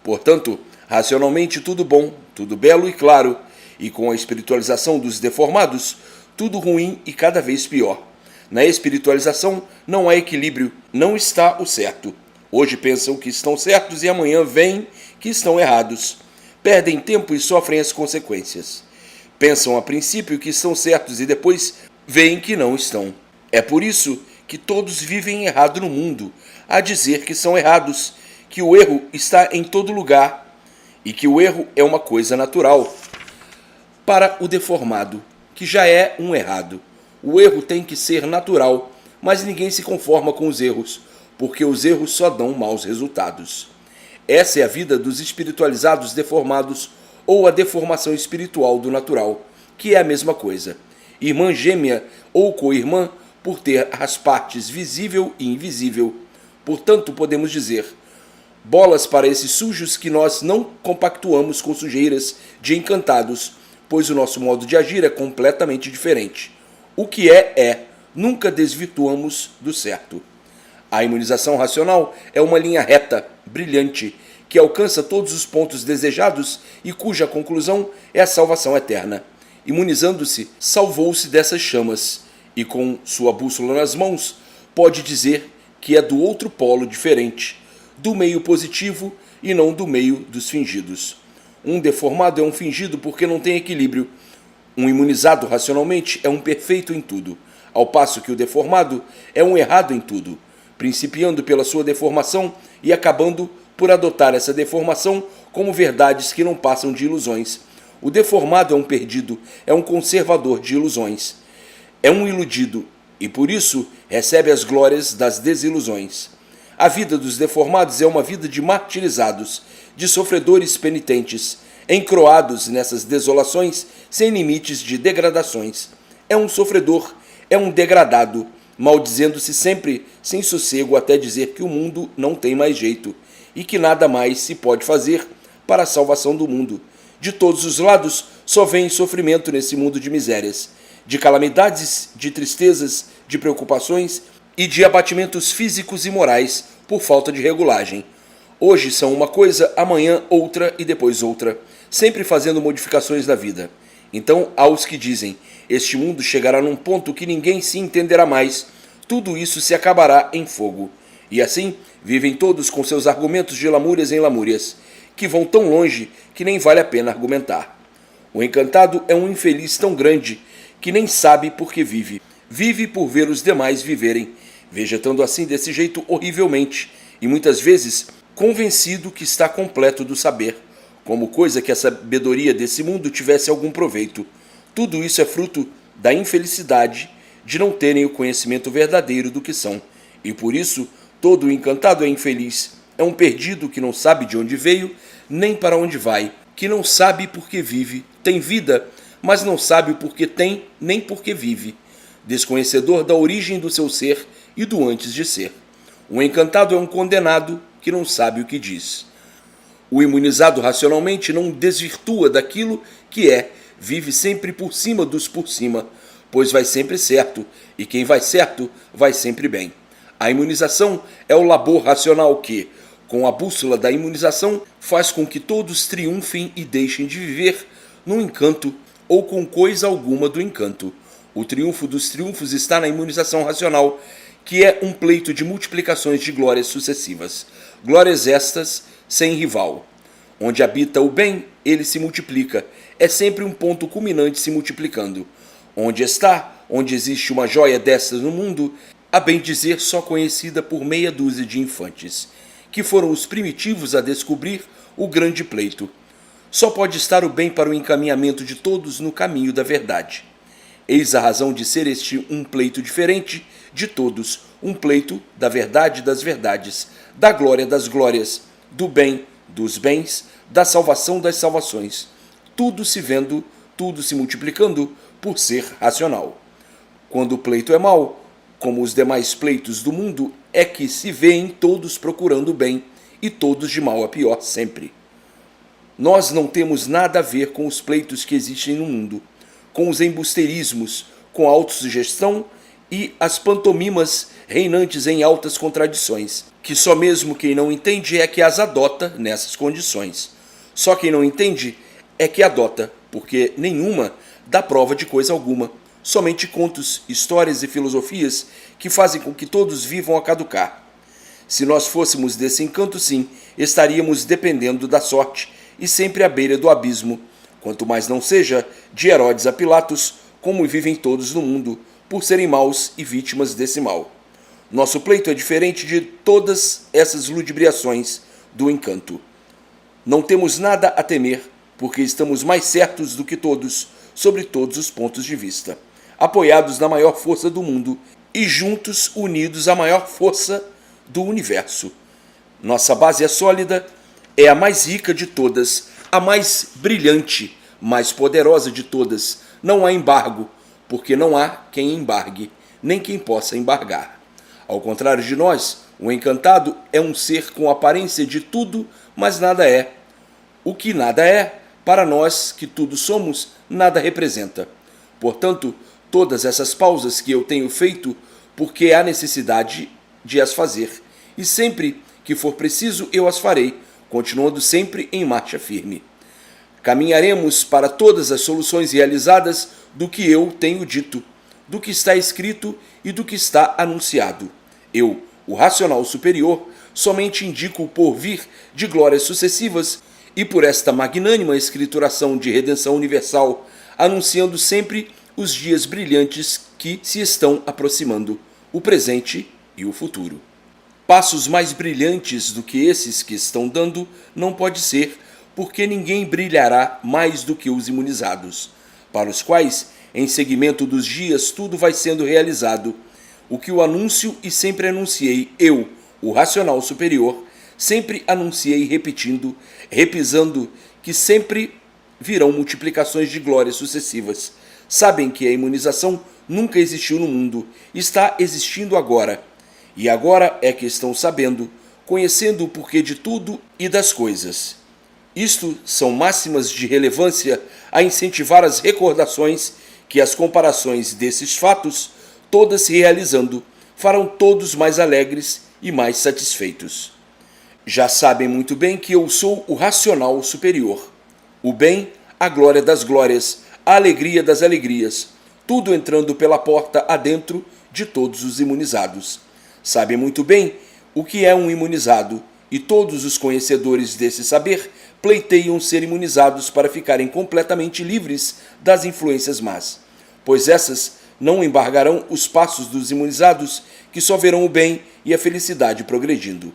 Portanto, racionalmente tudo bom, tudo belo e claro, e com a espiritualização dos deformados, tudo ruim e cada vez pior. Na espiritualização não há equilíbrio, não está o certo. Hoje pensam que estão certos e amanhã veem que estão errados. Perdem tempo e sofrem as consequências. Pensam a princípio que estão certos e depois veem que não estão. É por isso que todos vivem errado no mundo, a dizer que são errados, que o erro está em todo lugar e que o erro é uma coisa natural. Para o deformado, que já é um errado, o erro tem que ser natural, mas ninguém se conforma com os erros, porque os erros só dão maus resultados. Essa é a vida dos espiritualizados deformados ou a deformação espiritual do natural, que é a mesma coisa. Irmã gêmea ou co-irmã por ter as partes visível e invisível. Portanto, podemos dizer, bolas para esses sujos que nós não compactuamos com sujeiras de encantados, pois o nosso modo de agir é completamente diferente. O que é, nunca desvirtuamos do certo. A imunização racional é uma linha reta, brilhante, que alcança todos os pontos desejados e cuja conclusão é a salvação eterna. Imunizando-se, salvou-se dessas chamas, e com sua bússola nas mãos, pode dizer que é do outro polo diferente, do meio positivo e não do meio dos fingidos. Um deformado é um fingido porque não tem equilíbrio. Um imunizado racionalmente é um perfeito em tudo, ao passo que o deformado é um errado em tudo, principiando pela sua deformação e acabando por adotar essa deformação como verdades que não passam de ilusões. O deformado é um perdido, é um conservador de ilusões. É um iludido e, por isso, recebe as glórias das desilusões. A vida dos deformados é uma vida de martirizados, de sofredores penitentes, encroados nessas desolações sem limites de degradações. É um sofredor, é um degradado, maldizendo-se sempre sem sossego até dizer que o mundo não tem mais jeito e que nada mais se pode fazer para a salvação do mundo. De todos os lados só vem sofrimento nesse mundo de misérias, de calamidades, de tristezas, de preocupações e de abatimentos físicos e morais por falta de regulagem. Hoje são uma coisa, amanhã outra e depois outra, sempre fazendo modificações na vida. Então há os que dizem, este mundo chegará num ponto que ninguém se entenderá mais, tudo isso se acabará em fogo. E assim vivem todos com seus argumentos de lamúrias em lamúrias, que vão tão longe que nem vale a pena argumentar. O encantado é um infeliz tão grande que nem sabe por que vive. Vive por ver os demais viverem, vegetando assim desse jeito horrivelmente, e muitas vezes convencido que está completo do saber, como coisa que a sabedoria desse mundo tivesse algum proveito. Tudo isso é fruto da infelicidade de não terem o conhecimento verdadeiro do que são, e por isso todo o encantado é infeliz, é um perdido que não sabe de onde veio, nem para onde vai, que não sabe por que vive, tem vida, mas não sabe o porquê tem, nem por que vive, desconhecedor da origem do seu ser e do antes de ser. O encantado é um condenado que não sabe o que diz. O imunizado racionalmente não desvirtua daquilo que é, vive sempre por cima dos por cima, pois vai sempre certo, e quem vai certo vai sempre bem. A imunização é o labor racional que, com a bússola da imunização, faz com que todos triunfem e deixem de viver no encanto ou com coisa alguma do encanto. O triunfo dos triunfos está na imunização racional, que é um pleito de multiplicações de glórias sucessivas. Glórias estas sem rival. Onde habita o bem, ele se multiplica. É sempre um ponto culminante se multiplicando. Onde está, onde existe uma joia destas no mundo, a bem dizer só conhecida por meia dúzia de infantes, que foram os primitivos a descobrir o grande pleito. Só pode estar o bem para o encaminhamento de todos no caminho da verdade. Eis a razão de ser este um pleito diferente de todos, um pleito da verdade das verdades, da glória das glórias, do bem dos bens, da salvação das salvações, tudo se vendo, tudo se multiplicando por ser racional. Quando o pleito é mau, como os demais pleitos do mundo, é que se vêem todos procurando o bem e todos de mal a pior sempre. Nós não temos nada a ver com os pleitos que existem no mundo, com os embusteirismos, com a autossugestão e as pantomimas reinantes em altas contradições, que só mesmo quem não entende é que as adota nessas condições. Só quem não entende é que adota, porque nenhuma dá prova de coisa alguma. Somente contos, histórias e filosofias que fazem com que todos vivam a caducar. Se nós fôssemos desse encanto, sim, estaríamos dependendo da sorte e sempre à beira do abismo, quanto mais não seja de Herodes a Pilatos, como vivem todos no mundo, por serem maus e vítimas desse mal. Nosso pleito é diferente de todas essas ludibriações do encanto. Não temos nada a temer, porque estamos mais certos do que todos, sobre todos os pontos de vista, apoiados na maior força do mundo e juntos unidos à maior força do universo. Nossa base é sólida, é a mais rica de todas, a mais brilhante, mais poderosa de todas. Não há embargo, porque não há quem embargue, nem quem possa embargar. Ao contrário de nós, o encantado é um ser com aparência de tudo, mas nada é. O que nada é, para nós que tudo somos, nada representa. Portanto, todas essas pausas que eu tenho feito, porque há necessidade de as fazer, e sempre que for preciso eu as farei, continuando sempre em marcha firme. Caminharemos para todas as soluções realizadas do que eu tenho dito, do que está escrito e do que está anunciado. Eu, o racional superior, somente indico o porvir de glórias sucessivas e por esta magnânima escrituração de redenção universal, anunciando sempre os dias brilhantes que se estão aproximando, o presente e o futuro. Passos mais brilhantes do que esses que estão dando não pode ser, porque ninguém brilhará mais do que os imunizados, para os quais, em seguimento dos dias, tudo vai sendo realizado. O que eu anuncio e sempre anunciei, eu, o racional superior, sempre anunciei repetindo, repisando, que sempre virão multiplicações de glórias sucessivas. Sabem que a imunização nunca existiu no mundo, está existindo agora. E agora é que estão sabendo, conhecendo o porquê de tudo e das coisas. Isto são máximas de relevância a incentivar as recordações que as comparações desses fatos, todas se realizando, farão todos mais alegres e mais satisfeitos. Já sabem muito bem que eu sou o racional superior. O bem, a glória das glórias, a alegria das alegrias, tudo entrando pela porta adentro de todos os imunizados. Sabem muito bem o que é um imunizado, e todos os conhecedores desse saber pleiteiam ser imunizados para ficarem completamente livres das influências más, pois essas não embargarão os passos dos imunizados, que só verão o bem e a felicidade progredindo.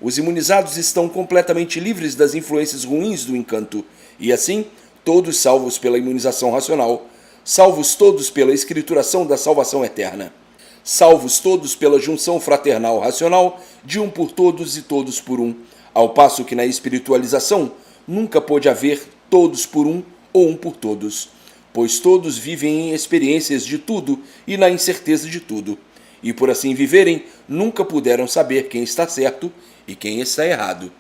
Os imunizados estão completamente livres das influências ruins do encanto, e assim, todos salvos pela imunização racional, salvos todos pela escrituração da salvação eterna, salvos todos pela junção fraternal racional de um por todos e todos por um, ao passo que na espiritualização nunca pôde haver todos por um ou um por todos, pois todos vivem em experiências de tudo e na incerteza de tudo, e por assim viverem nunca puderam saber quem está certo e quem está errado.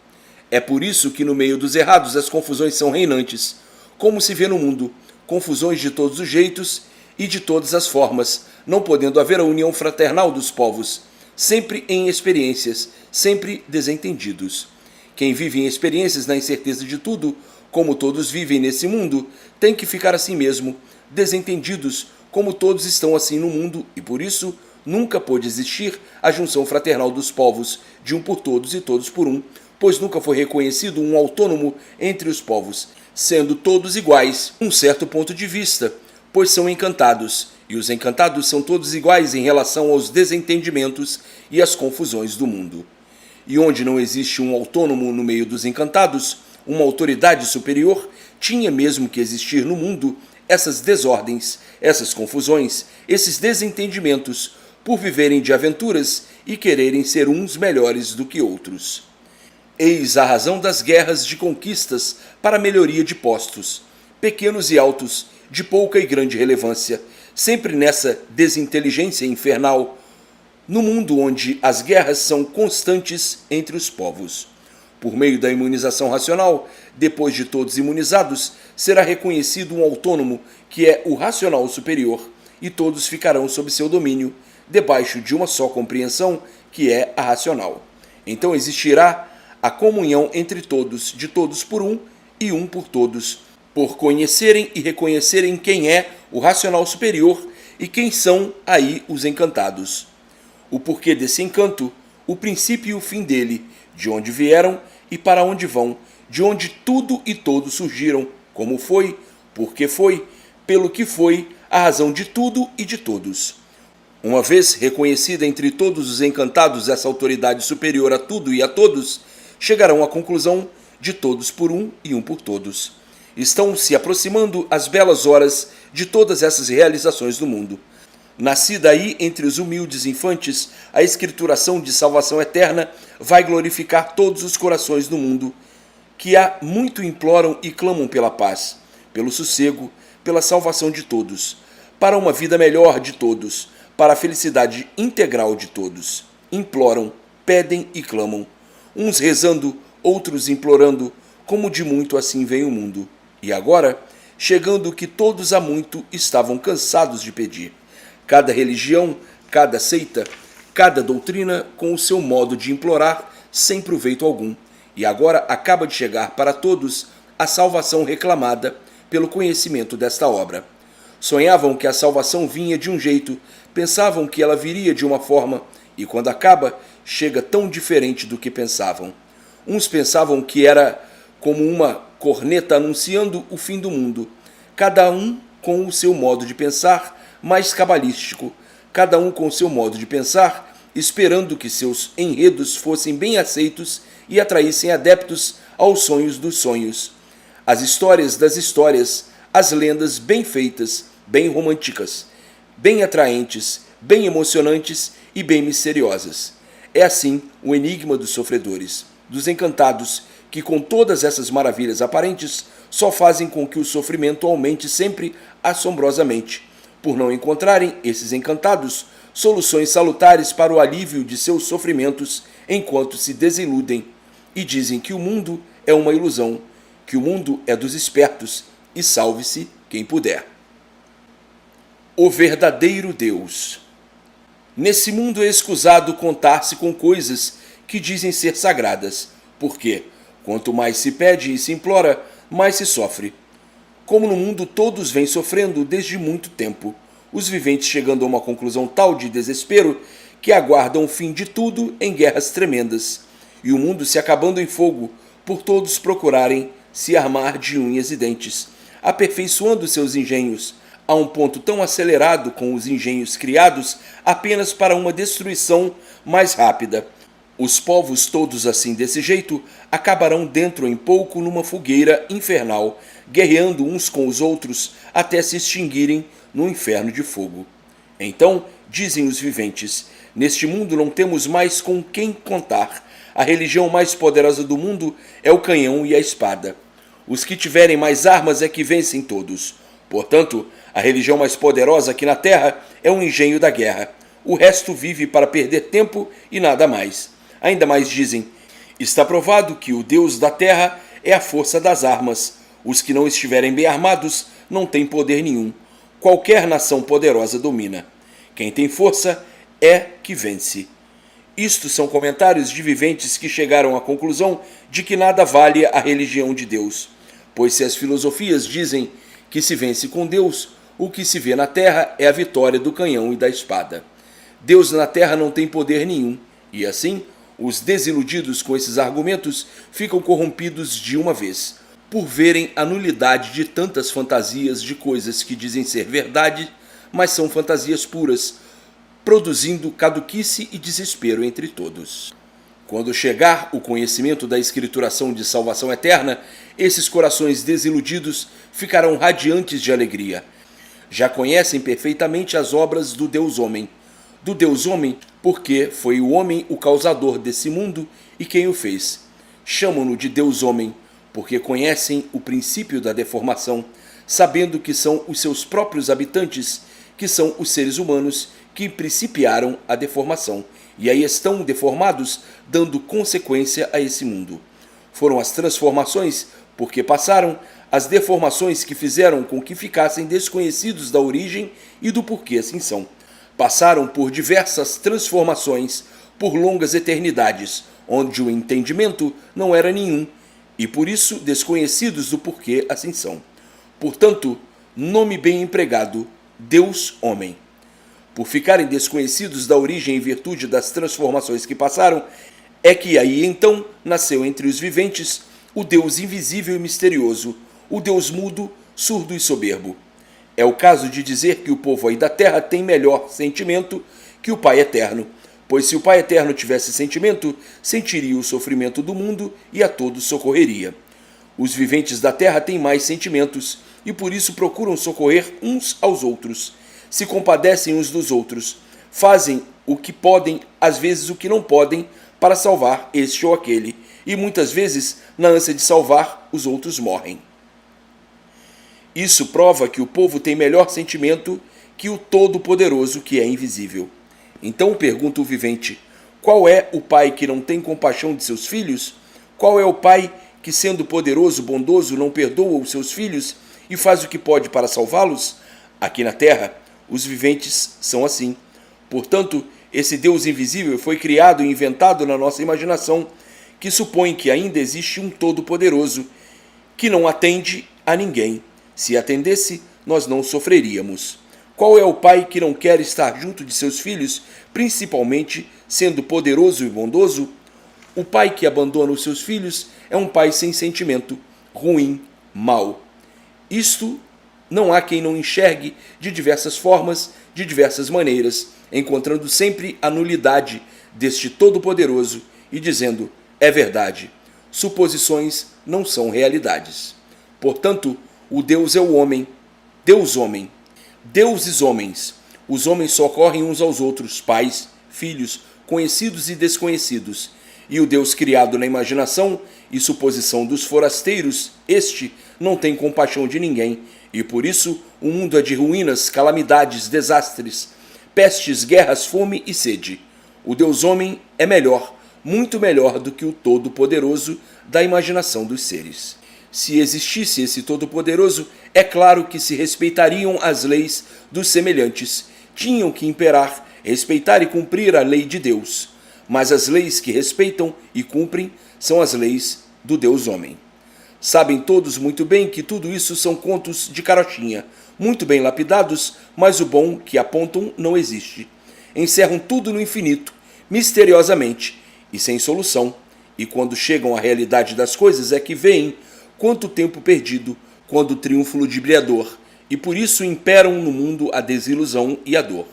É por isso que no meio dos errados as confusões são reinantes, como se vê no mundo, confusões de todos os jeitos e de todas as formas, não podendo haver a união fraternal dos povos, sempre em experiências, sempre desentendidos. Quem vive em experiências na incerteza de tudo, como todos vivem nesse mundo, tem que ficar assim mesmo, desentendidos, como todos estão assim no mundo, e por isso nunca pôde existir a junção fraternal dos povos, de um por todos e todos por um, pois nunca foi reconhecido um autônomo entre os povos, sendo todos iguais, um certo ponto de vista, pois são encantados, e os encantados são todos iguais em relação aos desentendimentos e às confusões do mundo. E onde não existe um autônomo no meio dos encantados, uma autoridade superior, tinha mesmo que existir no mundo essas desordens, essas confusões, esses desentendimentos, por viverem de aventuras e quererem ser uns melhores do que outros. Eis a razão das guerras de conquistas para a melhoria de postos, pequenos e altos, de pouca e grande relevância, sempre nessa desinteligência infernal, no mundo onde as guerras são constantes entre os povos. Por meio da imunização racional, depois de todos imunizados, será reconhecido um autônomo que é o racional superior, e todos ficarão sob seu domínio, debaixo de uma só compreensão, que é a racional. Então existirá a comunhão entre todos, de todos por um e um por todos, por conhecerem e reconhecerem quem é o racional superior e quem são aí os encantados. O porquê desse encanto, o princípio e o fim dele, de onde vieram e para onde vão, de onde tudo e todos surgiram, como foi, porque foi, pelo que foi, a razão de tudo e de todos. Uma vez reconhecida entre todos os encantados essa autoridade superior a tudo e a todos, chegarão à conclusão de todos por um e um por todos. Estão se aproximando as belas horas de todas essas realizações do mundo. Nascida aí entre os humildes infantes, a escrituração de salvação eterna vai glorificar todos os corações do mundo, que há muito imploram e clamam pela paz, pelo sossego, pela salvação de todos, para uma vida melhor de todos, para a felicidade integral de todos. Imploram, pedem e clamam, uns rezando, outros implorando, como de muito assim vem o mundo. E agora, chegando que todos há muito estavam cansados de pedir. Cada religião, cada seita, cada doutrina com o seu modo de implorar sem proveito algum. E agora acaba de chegar para todos a salvação reclamada pelo conhecimento desta obra. Sonhavam que a salvação vinha de um jeito, pensavam que ela viria de uma forma, e quando acaba, chega tão diferente do que pensavam. Uns pensavam que era como uma corneta anunciando o fim do mundo, cada um com o seu modo de pensar mais cabalístico, cada um com o seu modo de pensar, esperando que seus enredos fossem bem aceitos e atraíssem adeptos aos sonhos dos sonhos, as histórias das histórias, as lendas bem feitas, bem românticas, bem atraentes, bem emocionantes e bem misteriosas. É assim o enigma dos sofredores, dos encantados, que com todas essas maravilhas aparentes só fazem com que o sofrimento aumente sempre assombrosamente, por não encontrarem, esses encantados, soluções salutares para o alívio de seus sofrimentos enquanto se desiludem e dizem que o mundo é uma ilusão, que o mundo é dos espertos e salve-se quem puder. O verdadeiro Deus. Nesse mundo é escusado contar-se com coisas que dizem ser sagradas, porque quanto mais se pede e se implora, mais se sofre. Como no mundo todos vêm sofrendo desde muito tempo, os viventes chegando a uma conclusão tal de desespero que aguardam o fim de tudo em guerras tremendas, e o mundo se acabando em fogo, por todos procurarem se armar de unhas e dentes, aperfeiçoando seus engenhos, a um ponto tão acelerado com os engenhos criados apenas para uma destruição mais rápida. Os povos todos assim desse jeito acabarão dentro em pouco numa fogueira infernal, guerreando uns com os outros até se extinguirem no inferno de fogo. Então, dizem os viventes, neste mundo não temos mais com quem contar. A religião mais poderosa do mundo é o canhão e a espada. Os que tiverem mais armas é que vencem todos. Portanto, a religião mais poderosa aqui na Terra é o engenho da guerra. O resto vive para perder tempo e nada mais. Ainda mais dizem, está provado que o Deus da Terra é a força das armas. Os que não estiverem bem armados não têm poder nenhum. Qualquer nação poderosa domina. Quem tem força é que vence. Isto são comentários de viventes que chegaram à conclusão de que nada vale a religião de Deus. Pois se as filosofias dizem que se vence com Deus, o que se vê na terra é a vitória do canhão e da espada. Deus na terra não tem poder nenhum, e assim, os desiludidos com esses argumentos ficam corrompidos de uma vez, por verem a nulidade de tantas fantasias de coisas que dizem ser verdade, mas são fantasias puras, produzindo caduquice e desespero entre todos. Quando chegar o conhecimento da escrituração de salvação eterna, esses corações desiludidos ficarão radiantes de alegria. Já conhecem perfeitamente as obras do Deus Homem. Do Deus Homem, porque foi o homem o causador desse mundo e quem o fez. Chamam-no de Deus Homem, porque conhecem o princípio da deformação, sabendo que são os seus próprios habitantes, que são os seres humanos que principiaram a deformação, e aí estão deformados, dando consequência a esse mundo. Foram as transformações, porque passaram, as deformações que fizeram com que ficassem desconhecidos da origem e do porquê assim são. Passaram por diversas transformações, por longas eternidades, onde o entendimento não era nenhum, e por isso desconhecidos do porquê assim são. Portanto, nome bem empregado, Deus-Homem. Por ficarem desconhecidos da origem em virtude das transformações que passaram, é que aí então nasceu entre os viventes o Deus invisível e misterioso, o Deus mudo, surdo e soberbo. É o caso de dizer que o povo aí da terra tem melhor sentimento que o Pai Eterno, pois se o Pai Eterno tivesse sentimento, sentiria o sofrimento do mundo e a todos socorreria. Os viventes da terra têm mais sentimentos e por isso procuram socorrer uns aos outros, se compadecem uns dos outros, fazem o que podem, às vezes o que não podem, para salvar este ou aquele, e muitas vezes, na ânsia de salvar, os outros morrem. Isso prova que o povo tem melhor sentimento que o Todo-Poderoso, que é invisível. Então pergunta o vivente: qual é o pai que não tem compaixão de seus filhos? Qual é o pai que, sendo poderoso, bondoso, não perdoa os seus filhos e faz o que pode para salvá-los? Aqui na terra, os viventes são assim. Portanto, esse Deus invisível foi criado e inventado na nossa imaginação, que supõe que ainda existe um Todo-Poderoso, que não atende a ninguém. Se atendesse, nós não sofreríamos. Qual é o pai que não quer estar junto de seus filhos, principalmente sendo poderoso e bondoso? O pai que abandona os seus filhos é um pai sem sentimento, ruim, mau. Isto não há quem não enxergue de diversas formas, de diversas maneiras, encontrando sempre a nulidade deste Todo-Poderoso e dizendo: é verdade, suposições não são realidades. Portanto, o Deus é o homem, Deus-Homem. Deuses homens. Os homens socorrem uns aos outros, pais, filhos, conhecidos e desconhecidos. E o Deus criado na imaginação e suposição dos forasteiros, este não tem compaixão de ninguém, e por isso o mundo é de ruínas, calamidades, desastres, pestes, guerras, fome e sede. O Deus-Homem é melhor, muito melhor do que o Todo-Poderoso da imaginação dos seres. Se existisse esse Todo-Poderoso, é claro que se respeitariam as leis dos semelhantes. Tinham que imperar, respeitar e cumprir a lei de Deus. Mas as leis que respeitam e cumprem são as leis do Deus-Homem. Sabem todos muito bem que tudo isso são contos de carochinha, muito bem lapidados, mas o bom que apontam não existe. Encerram tudo no infinito, misteriosamente e sem solução. E quando chegam à realidade das coisas é que veem quanto tempo perdido, quando o triunfo ludibriador, e por isso imperam no mundo a desilusão e a dor.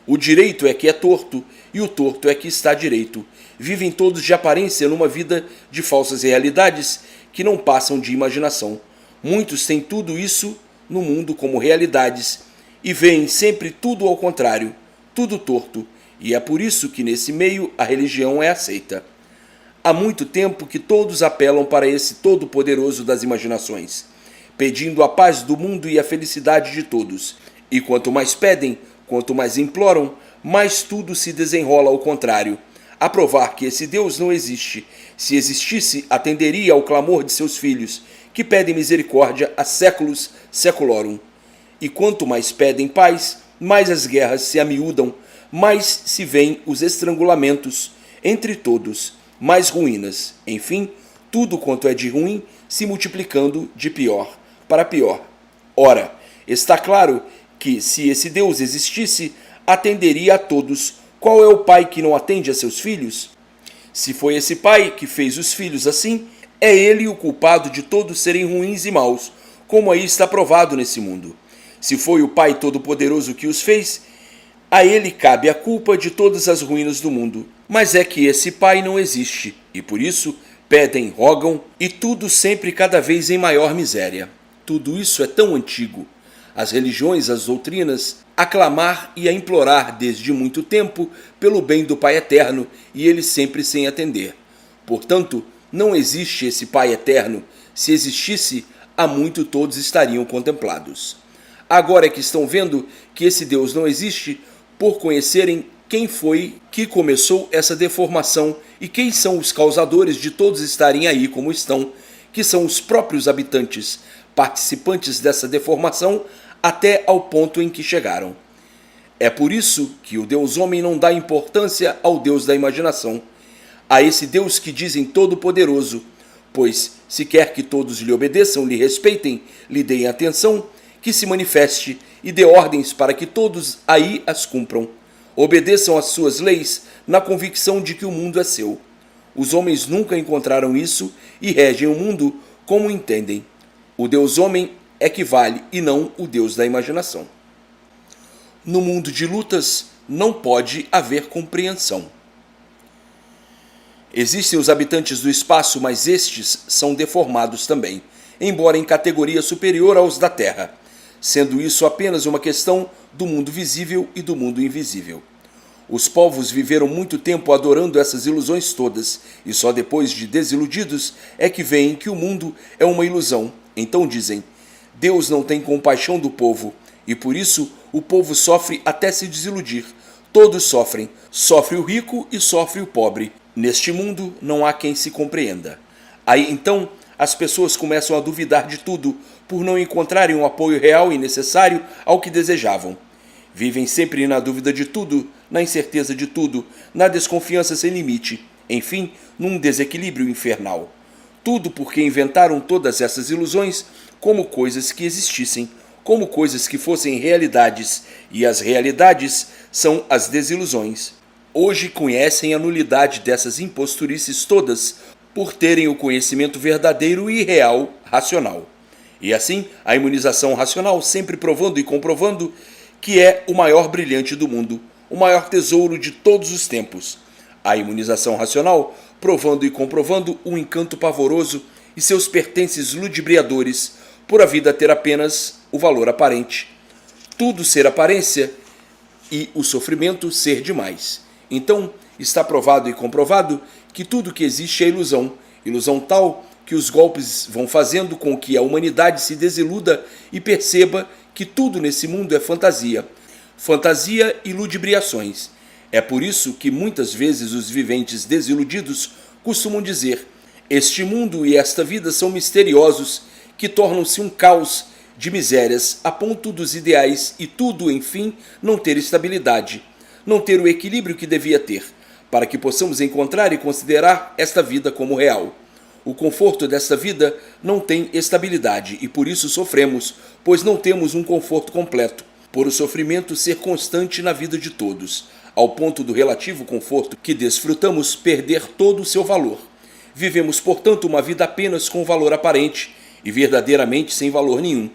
O direito é que é torto, e o torto é que está direito. Vivem todos de aparência numa vida de falsas realidades que não passam de imaginação. Muitos têm tudo isso no mundo como realidades, e veem sempre tudo ao contrário, tudo torto, e é por isso que nesse meio a religião é aceita. Há muito tempo que todos apelam para esse Todo-Poderoso das imaginações, pedindo a paz do mundo e a felicidade de todos. E quanto mais pedem, quanto mais imploram, mais tudo se desenrola ao contrário, a provar que esse Deus não existe. Se existisse, atenderia ao clamor de seus filhos, que pedem misericórdia há séculos seculorum. E quanto mais pedem paz, mais as guerras se amiúdam, mais se vêem os estrangulamentos entre todos, mais ruínas, enfim, tudo quanto é de ruim se multiplicando de pior para pior. Ora, está claro que, se esse Deus existisse, atenderia a todos. Qual é o pai que não atende a seus filhos? Se foi esse pai que fez os filhos assim, é ele o culpado de todos serem ruins e maus, como aí está provado nesse mundo. Se foi o Pai Todo-Poderoso que os fez, a ele cabe a culpa de todas as ruínas do mundo. Mas é que esse Pai não existe, e por isso pedem, rogam, e tudo sempre cada vez em maior miséria. Tudo isso é tão antigo. As religiões, as doutrinas, a clamar e a implorar desde muito tempo pelo bem do Pai Eterno, e ele sempre sem atender. Portanto, não existe esse Pai Eterno. Se existisse, há muito todos estariam contemplados. Agora é que estão vendo que esse Deus não existe por conhecerem quem foi que começou essa deformação e quem são os causadores de todos estarem aí como estão, que são os próprios habitantes, participantes dessa deformação até ao ponto em que chegaram. É por isso que o Deus homem não dá importância ao Deus da imaginação, a esse Deus que dizem todo-poderoso, pois se quer que todos lhe obedeçam, lhe respeitem, lhe deem atenção, que se manifeste e dê ordens para que todos aí as cumpram. Obedeçam às suas leis na convicção de que o mundo é seu. Os homens nunca encontraram isso e regem o mundo como entendem. O Deus homem é que vale e não o Deus da imaginação. No mundo de lutas não pode haver compreensão. Existem os habitantes do espaço, mas estes são deformados também, embora em categoria superior aos da Terra, sendo isso apenas uma questão do mundo visível e do mundo invisível. Os povos viveram muito tempo adorando essas ilusões todas, e só depois de desiludidos é que veem que o mundo é uma ilusão. Então dizem: Deus não tem compaixão do povo, e por isso o povo sofre até se desiludir. Todos sofrem, sofre o rico e sofre o pobre. Neste mundo não há quem se compreenda. Aí então as pessoas começam a duvidar de tudo por não encontrarem um apoio real e necessário ao que desejavam. Vivem sempre na dúvida de tudo, na incerteza de tudo, na desconfiança sem limite, enfim, num desequilíbrio infernal. Tudo porque inventaram todas essas ilusões como coisas que existissem, como coisas que fossem realidades, e as realidades são as desilusões. Hoje conhecem a nulidade dessas imposturices todas por terem o conhecimento verdadeiro e real racional. E assim, a imunização racional sempre provando e comprovando que é o maior brilhante do mundo, o maior tesouro de todos os tempos. A imunização racional provando e comprovando o encanto pavoroso e seus pertences ludibriadores, por a vida ter apenas o valor aparente. Tudo ser aparência e o sofrimento ser demais. Então, está provado e comprovado que tudo que existe é ilusão, ilusão tal que os golpes vão fazendo com que a humanidade se desiluda e perceba que tudo nesse mundo é fantasia, fantasia e ludibriações. É por isso que muitas vezes os viventes desiludidos costumam dizer: este mundo e esta vida são misteriosos, que tornam-se um caos de misérias a ponto dos ideais e tudo, enfim, não ter estabilidade, não ter o equilíbrio que devia ter, para que possamos encontrar e considerar esta vida como real. O conforto desta vida não tem estabilidade e por isso sofremos, pois não temos um conforto completo, por o sofrimento ser constante na vida de todos, ao ponto do relativo conforto que desfrutamos perder todo o seu valor. Vivemos, portanto, uma vida apenas com valor aparente e verdadeiramente sem valor nenhum.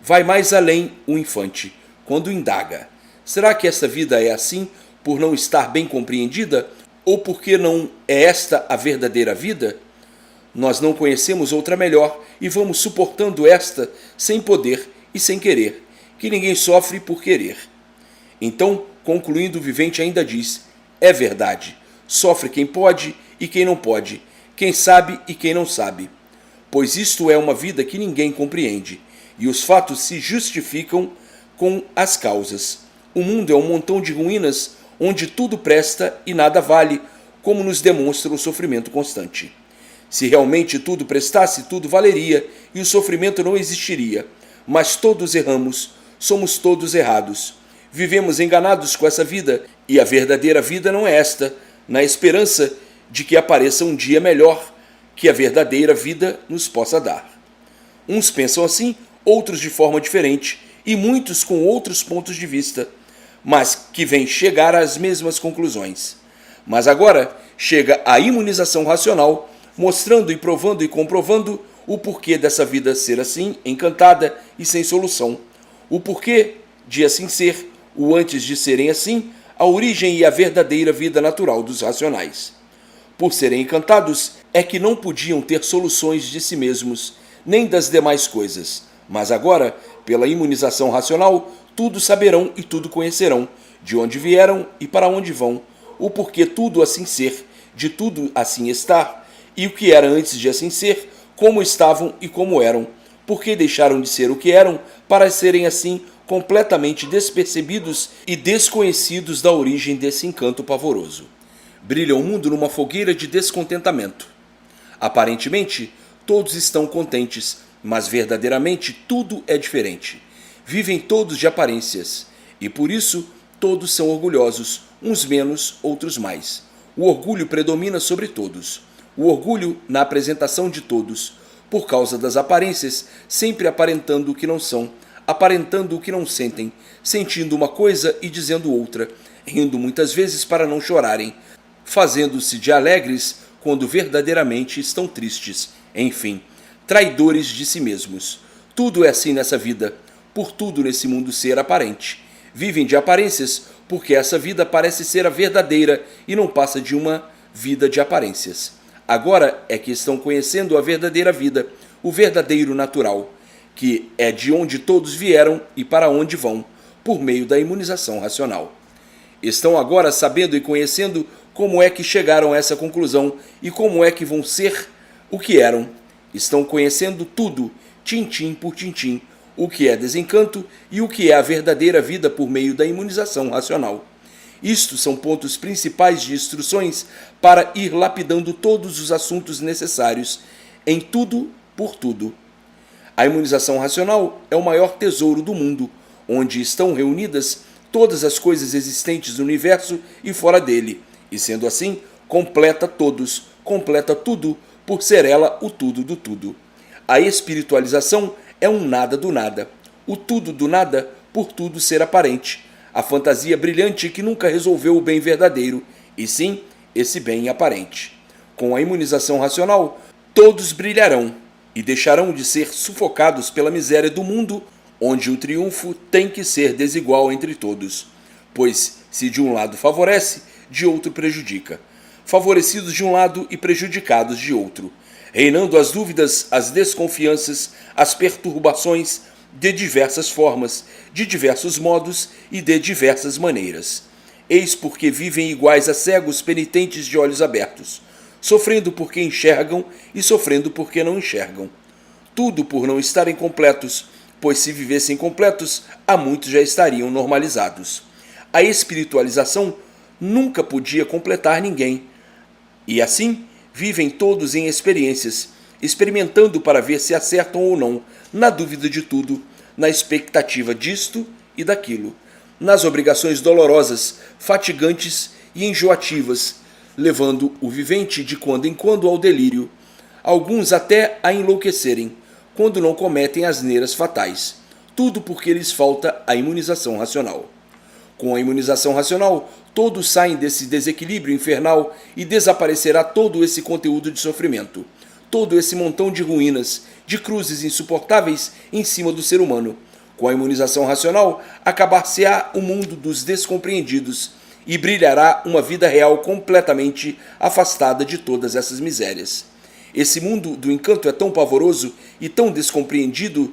Vai mais além o infante, quando indaga: será que esta vida é assim por não estar bem compreendida ou porque não é esta a verdadeira vida? Nós não conhecemos outra melhor e vamos suportando esta sem poder e sem querer, que ninguém sofre por querer. Então, concluindo, o vivente ainda diz: é verdade, sofre quem pode e quem não pode, quem sabe e quem não sabe. Pois isto é uma vida que ninguém compreende, e os fatos se justificam com as causas. O mundo é um montão de ruínas onde tudo presta e nada vale, como nos demonstra o sofrimento constante. Se realmente tudo prestasse, tudo valeria e o sofrimento não existiria. Mas todos erramos, somos todos errados. Vivemos enganados com essa vida e a verdadeira vida não é esta, na esperança de que apareça um dia melhor que a verdadeira vida nos possa dar. Uns pensam assim, outros de forma diferente e muitos com outros pontos de vista, mas que vêm chegar às mesmas conclusões. Mas agora chega a imunização racional, mostrando e provando e comprovando o porquê dessa vida ser assim, encantada e sem solução. O porquê de assim ser, o antes de serem assim, a origem e a verdadeira vida natural dos racionais. Por serem encantados, é que não podiam ter soluções de si mesmos, nem das demais coisas. Mas agora, pela imunização racional, tudo saberão e tudo conhecerão, de onde vieram e para onde vão, o porquê tudo assim ser, de tudo assim estar, e o que era antes de assim ser, como estavam e como eram, porque deixaram de ser o que eram para serem assim completamente despercebidos e desconhecidos da origem desse encanto pavoroso. Brilha o mundo numa fogueira de descontentamento. Aparentemente, todos estão contentes, mas verdadeiramente tudo é diferente. Vivem todos de aparências, e por isso Todos são orgulhosos, uns menos, outros mais. O orgulho predomina sobre todos. O orgulho na apresentação de todos, por causa das aparências, sempre aparentando o que não são, aparentando o que não sentem, sentindo uma coisa e dizendo outra, rindo muitas vezes para não chorarem, fazendo-se de alegres quando verdadeiramente estão tristes. Enfim, traidores de si mesmos. Tudo é assim nessa vida, por tudo nesse mundo ser aparente. Vivem de aparências porque essa vida parece ser a verdadeira e não passa de uma vida de aparências. Agora é que estão conhecendo a verdadeira vida, o verdadeiro natural, que é de onde todos vieram e para onde vão, por meio da imunização racional. Estão agora sabendo e conhecendo como é que chegaram a essa conclusão e como é que vão ser o que eram. Estão conhecendo tudo, tintim por tintim, o que é desencanto e o que é a verdadeira vida por meio da imunização racional. Isto são pontos principais de instruções para ir lapidando todos os assuntos necessários, em tudo por tudo. A imunização racional é o maior tesouro do mundo, onde estão reunidas todas as coisas existentes no universo e fora dele, e sendo assim, completa todos, completa tudo, por ser ela o tudo do tudo. A espiritualização é um nada do nada, o tudo do nada por tudo ser aparente, a fantasia brilhante que nunca resolveu o bem verdadeiro, e sim esse bem aparente. Com a imunização racional, todos brilharão e deixarão de ser sufocados pela miséria do mundo, onde o triunfo tem que ser desigual entre todos, pois se de um lado favorece, de outro prejudica, favorecidos de um lado e prejudicados de outro, reinando as dúvidas, as desconfianças, as perturbações de diversas formas, de diversos modos e de diversas maneiras. Eis porque vivem iguais a cegos penitentes de olhos abertos, sofrendo porque enxergam e sofrendo porque não enxergam. Tudo por não estarem completos, pois se vivessem completos, há muitos já estariam normalizados. A espiritualização nunca podia completar ninguém, e assim vivem todos em experiências, experimentando para ver se acertam ou não, na dúvida de tudo, na expectativa disto e daquilo, nas obrigações dolorosas, fatigantes e enjoativas, levando o vivente de quando em quando ao delírio, alguns até a enlouquecerem, quando não cometem asneiras fatais, tudo porque lhes falta a imunização racional. Com a imunização racional, todos saem desse desequilíbrio infernal e desaparecerá todo esse conteúdo de sofrimento, todo esse montão de ruínas, de cruzes insuportáveis em cima do ser humano. Com a imunização racional, acabar-se-á o mundo dos descompreendidos e brilhará uma vida real completamente afastada de todas essas misérias. Esse mundo do encanto é tão pavoroso e tão descompreendido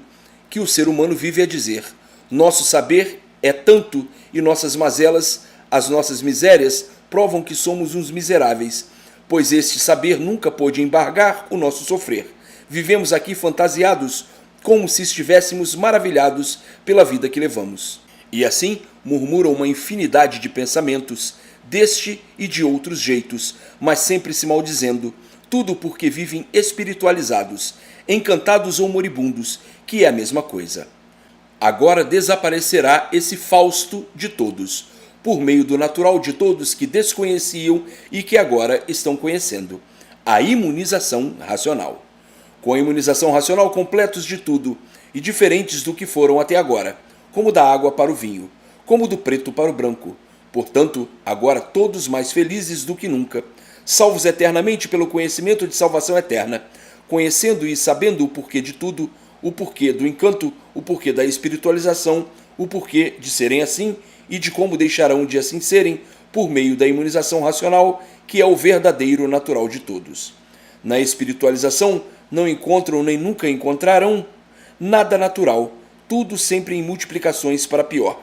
que o ser humano vive a dizer: nosso saber é tanto e nossas mazelas, as nossas misérias, provam que somos uns miseráveis, pois este saber nunca pôde embargar o nosso sofrer. Vivemos aqui fantasiados, como se estivéssemos maravilhados pela vida que levamos. E assim murmuram uma infinidade de pensamentos, deste e de outros jeitos, mas sempre se maldizendo, tudo porque vivem espiritualizados, encantados ou moribundos, que é a mesma coisa. Agora desaparecerá esse Fausto de todos, por meio do natural de todos que desconheciam e que agora estão conhecendo, a imunização racional. Com a imunização racional completos de tudo e diferentes do que foram até agora, como da água para o vinho, como do preto para o branco. Portanto, agora todos mais felizes do que nunca, salvos eternamente pelo conhecimento de salvação eterna, conhecendo e sabendo o porquê de tudo, o porquê do encanto, o porquê da espiritualização, o porquê de serem assim e de como deixarão de assim serem por meio da imunização racional, que é o verdadeiro natural de todos. Na espiritualização não encontram nem nunca encontrarão nada natural, tudo sempre em multiplicações para pior.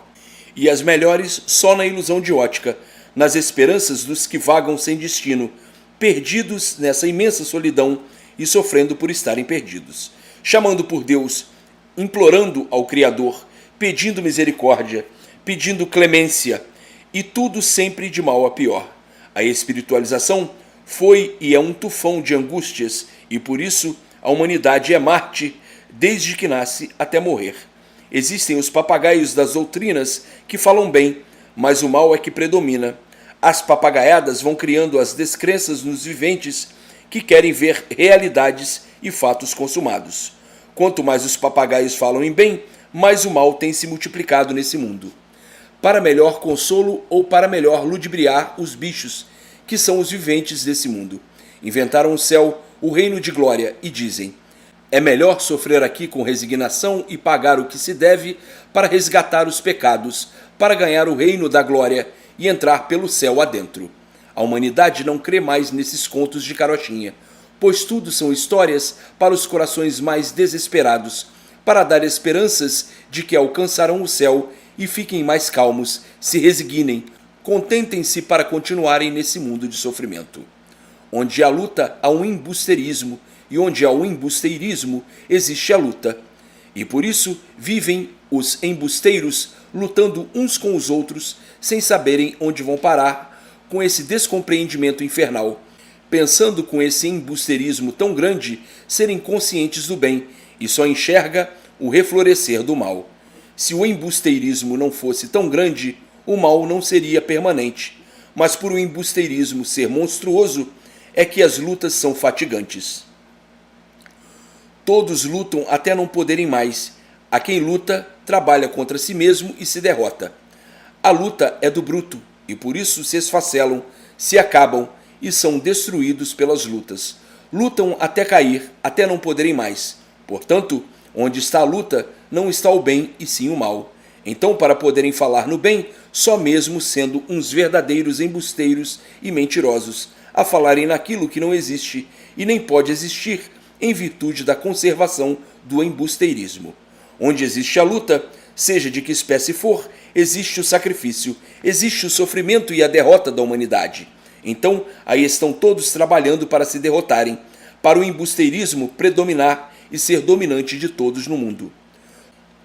E as melhores só na ilusão de ótica, nas esperanças dos que vagam sem destino, perdidos nessa imensa solidão e sofrendo por estarem perdidos, chamando por Deus, implorando ao Criador, pedindo misericórdia, pedindo clemência, e tudo sempre de mal a pior. A espiritualização foi e é um tufão de angústias, e por isso a humanidade é Marte desde que nasce até morrer. Existem os papagaios das doutrinas que falam bem, mas o mal é que predomina. As papagaiadas vão criando as descrenças nos viventes que querem ver realidades e fatos consumados. Quanto mais os papagaios falam em bem, mais o mal tem se multiplicado nesse mundo. Para melhor consolo ou para melhor ludibriar os bichos, que são os viventes desse mundo. Inventaram o céu, o reino de glória, e dizem: é melhor sofrer aqui com resignação e pagar o que se deve para resgatar os pecados, para ganhar o reino da glória e entrar pelo céu adentro. A humanidade não crê mais nesses contos de carochinha, pois tudo são histórias para os corações mais desesperados, para dar esperanças de que alcançarão o céu e fiquem mais calmos, se resignem, contentem-se para continuarem nesse mundo de sofrimento. Onde há luta, há um embusteirismo, e onde há o embusteirismo, existe a luta. E por isso vivem os embusteiros lutando uns com os outros, sem saberem onde vão parar, com esse descompreendimento infernal, pensando com esse embusteirismo tão grande serem conscientes do bem e só enxerga o reflorescer do mal. Se o embusteirismo não fosse tão grande, o mal não seria permanente, mas por o embusteirismo ser monstruoso é que as lutas são fatigantes. Todos lutam até não poderem mais. A quem luta, trabalha contra si mesmo e se derrota. A luta é do bruto, e por isso se esfacelam, se acabam e são destruídos pelas lutas. Lutam até cair, até não poderem mais. Portanto, onde está a luta, não está o bem e sim o mal. Então, para poderem falar no bem, só mesmo sendo uns verdadeiros embusteiros e mentirosos, a falarem naquilo que não existe e nem pode existir, em virtude da conservação do embusteirismo. Onde existe a luta, seja de que espécie for, existe o sacrifício, existe o sofrimento e a derrota da humanidade. Então, aí estão todos trabalhando para se derrotarem, para o embusteirismo predominar e ser dominante de todos no mundo.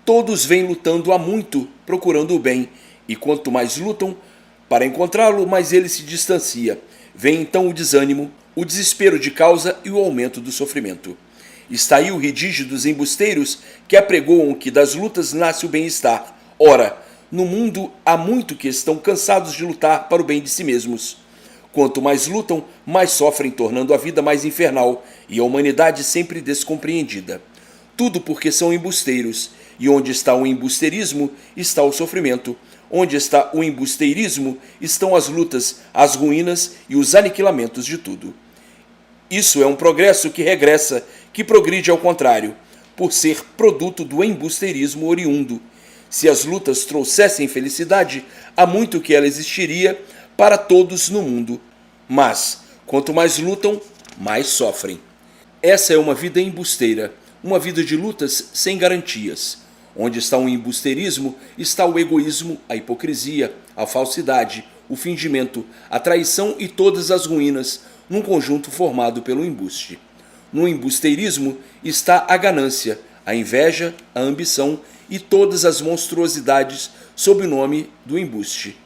Todos vêm lutando há muito, procurando o bem, e quanto mais lutam para encontrá-lo, mais ele se distancia. Vem então o desânimo, o desespero de causa e o aumento do sofrimento. Está aí o redígio dos embusteiros que apregoam que das lutas nasce o bem-estar. Ora, no mundo há muito que estão cansados de lutar para o bem de si mesmos. Quanto mais lutam, mais sofrem, tornando a vida mais infernal e a humanidade sempre descompreendida. Tudo porque são embusteiros, e onde está o embusteirismo, está o sofrimento. Onde está o embusteirismo, estão as lutas, as ruínas e os aniquilamentos de tudo. Isso é um progresso que regressa, que progride ao contrário, por ser produto do embusteirismo oriundo. Se as lutas trouxessem felicidade, há muito que ela existiria para todos no mundo. Mas, quanto mais lutam, mais sofrem. Essa é uma vida embusteira, uma vida de lutas sem garantias. Onde está o embusteirismo, está o egoísmo, a hipocrisia, a falsidade, o fingimento, a traição e todas as ruínas, num conjunto formado pelo embuste. No embusteirismo está a ganância, a inveja, a ambição e todas as monstruosidades sob o nome do embuste.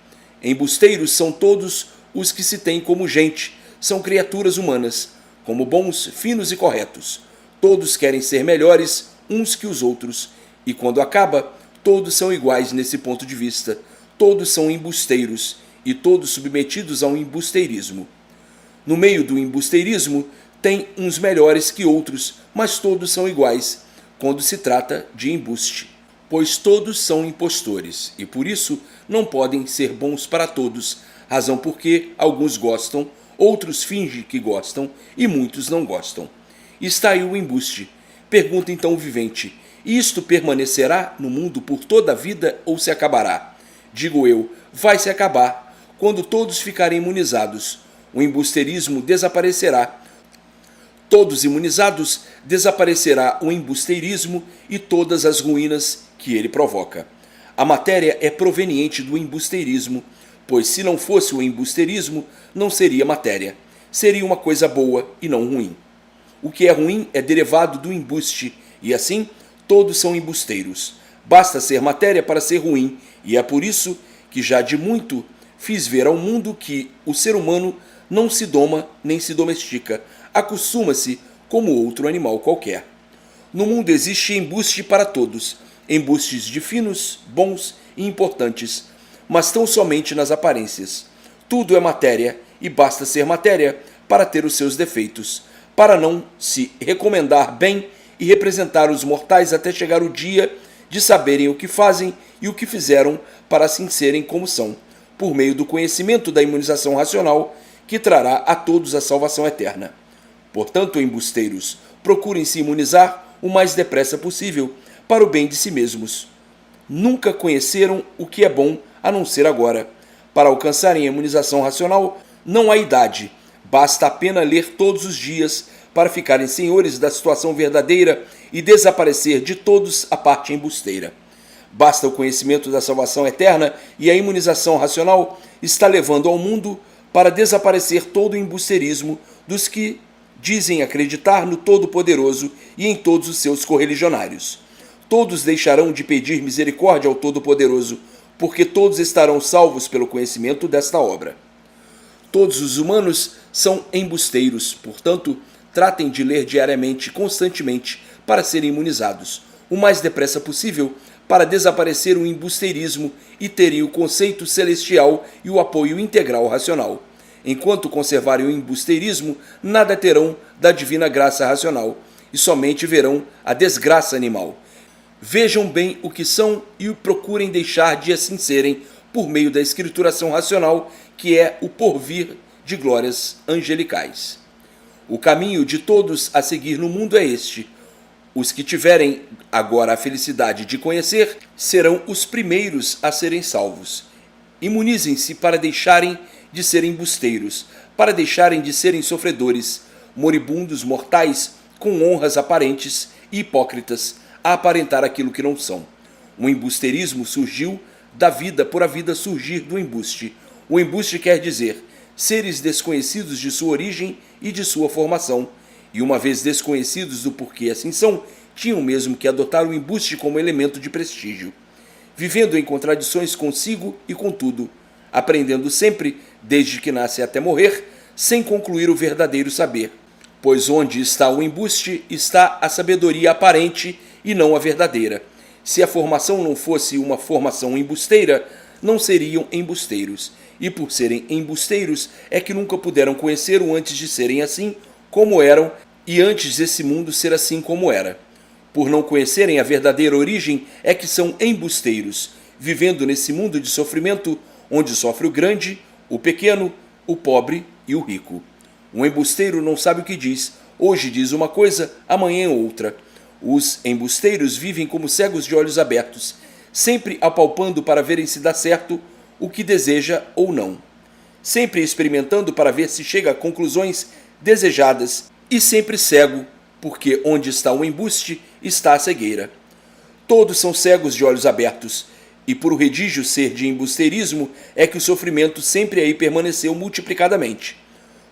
Embusteiros são todos os que se têm como gente, são criaturas humanas, como bons, finos e corretos. Todos querem ser melhores uns que os outros, e quando acaba, todos são iguais nesse ponto de vista. Todos são embusteiros, e todos submetidos ao embusteirismo. No meio do embusteirismo, tem uns melhores que outros, mas todos são iguais, quando se trata de embuste. Pois todos são impostores, e por isso não podem ser bons para todos, razão porque alguns gostam, outros fingem que gostam, e muitos não gostam. Está aí o embuste. Pergunta então o vivente: isto permanecerá no mundo por toda a vida ou se acabará? Digo eu, vai se acabar, quando todos ficarem imunizados. O embusteirismo desaparecerá. Todos imunizados, desaparecerá o embusteirismo e todas as ruínas que ele provoca. A matéria é proveniente do embusteirismo, pois se não fosse o embusteirismo, não seria matéria. Seria uma coisa boa e não ruim. O que é ruim é derivado do embuste, e assim todos são embusteiros. Basta ser matéria para ser ruim, e é por isso que já de muito fiz ver ao mundo que o ser humano não se doma nem se domestica, acostuma-se como outro animal qualquer. No mundo existe embuste para todos, embustes de finos, bons e importantes, mas tão somente nas aparências. Tudo é matéria, e basta ser matéria para ter os seus defeitos, para não se recomendar bem e representar os mortais até chegar o dia de saberem o que fazem e o que fizeram para assim serem como são, por meio do conhecimento da imunização racional que trará a todos a salvação eterna. Portanto, embusteiros, procurem se imunizar o mais depressa possível para o bem de si mesmos. Nunca conheceram o que é bom a não ser agora. Para alcançarem a imunização racional, não há idade, basta apenas ler todos os dias para ficarem senhores da situação verdadeira e desaparecer de todos a parte embusteira. Basta o conhecimento da salvação eterna e a imunização racional está levando ao mundo para desaparecer todo o embusteirismo dos que dizem acreditar no Todo-Poderoso e em todos os seus correligionários. Todos deixarão de pedir misericórdia ao Todo-Poderoso, porque todos estarão salvos pelo conhecimento desta obra. Todos os humanos são embusteiros, portanto, tratem de ler diariamente e constantemente para serem imunizados, o mais depressa possível, para desaparecer o embusteirismo e terem o conceito celestial e o apoio integral racional. Enquanto conservarem o embusteirismo, nada terão da divina graça racional, e somente verão a desgraça animal. Vejam bem o que são e procurem deixar de assim serem por meio da escrituração racional, que é o porvir de glórias angelicais. O caminho de todos a seguir no mundo é este. Os que tiverem agora a felicidade de conhecer serão os primeiros a serem salvos. Imunizem-se para deixarem de serem embusteiros, para deixarem de serem sofredores, moribundos mortais com honras aparentes e hipócritas a aparentar aquilo que não são. O embusteirismo surgiu da vida por a vida surgir do embuste. O embuste quer dizer seres desconhecidos de sua origem e de sua formação, e uma vez desconhecidos do porquê assim são, tinham mesmo que adotar o embuste como elemento de prestígio, vivendo em contradições consigo e com tudo, aprendendo sempre, desde que nasce até morrer, sem concluir o verdadeiro saber, pois onde está o embuste está a sabedoria aparente e não a verdadeira. Se a formação não fosse uma formação embusteira, não seriam embusteiros, e por serem embusteiros é que nunca puderam conhecer-o antes de serem assim como eram e antes desse mundo ser assim como era. Por não conhecerem a verdadeira origem é que são embusteiros, vivendo nesse mundo de sofrimento onde sofre o grande, o pequeno, o pobre e o rico. Um embusteiro não sabe o que diz, hoje diz uma coisa, amanhã outra. Os embusteiros vivem como cegos de olhos abertos, sempre apalpando para verem se dá certo o que deseja ou não, sempre experimentando para ver se chega a conclusões desejadas e sempre cego, porque onde está o embuste está a cegueira. Todos são cegos de olhos abertos, e por o redígio ser de embusteirismo é que o sofrimento sempre aí permaneceu multiplicadamente.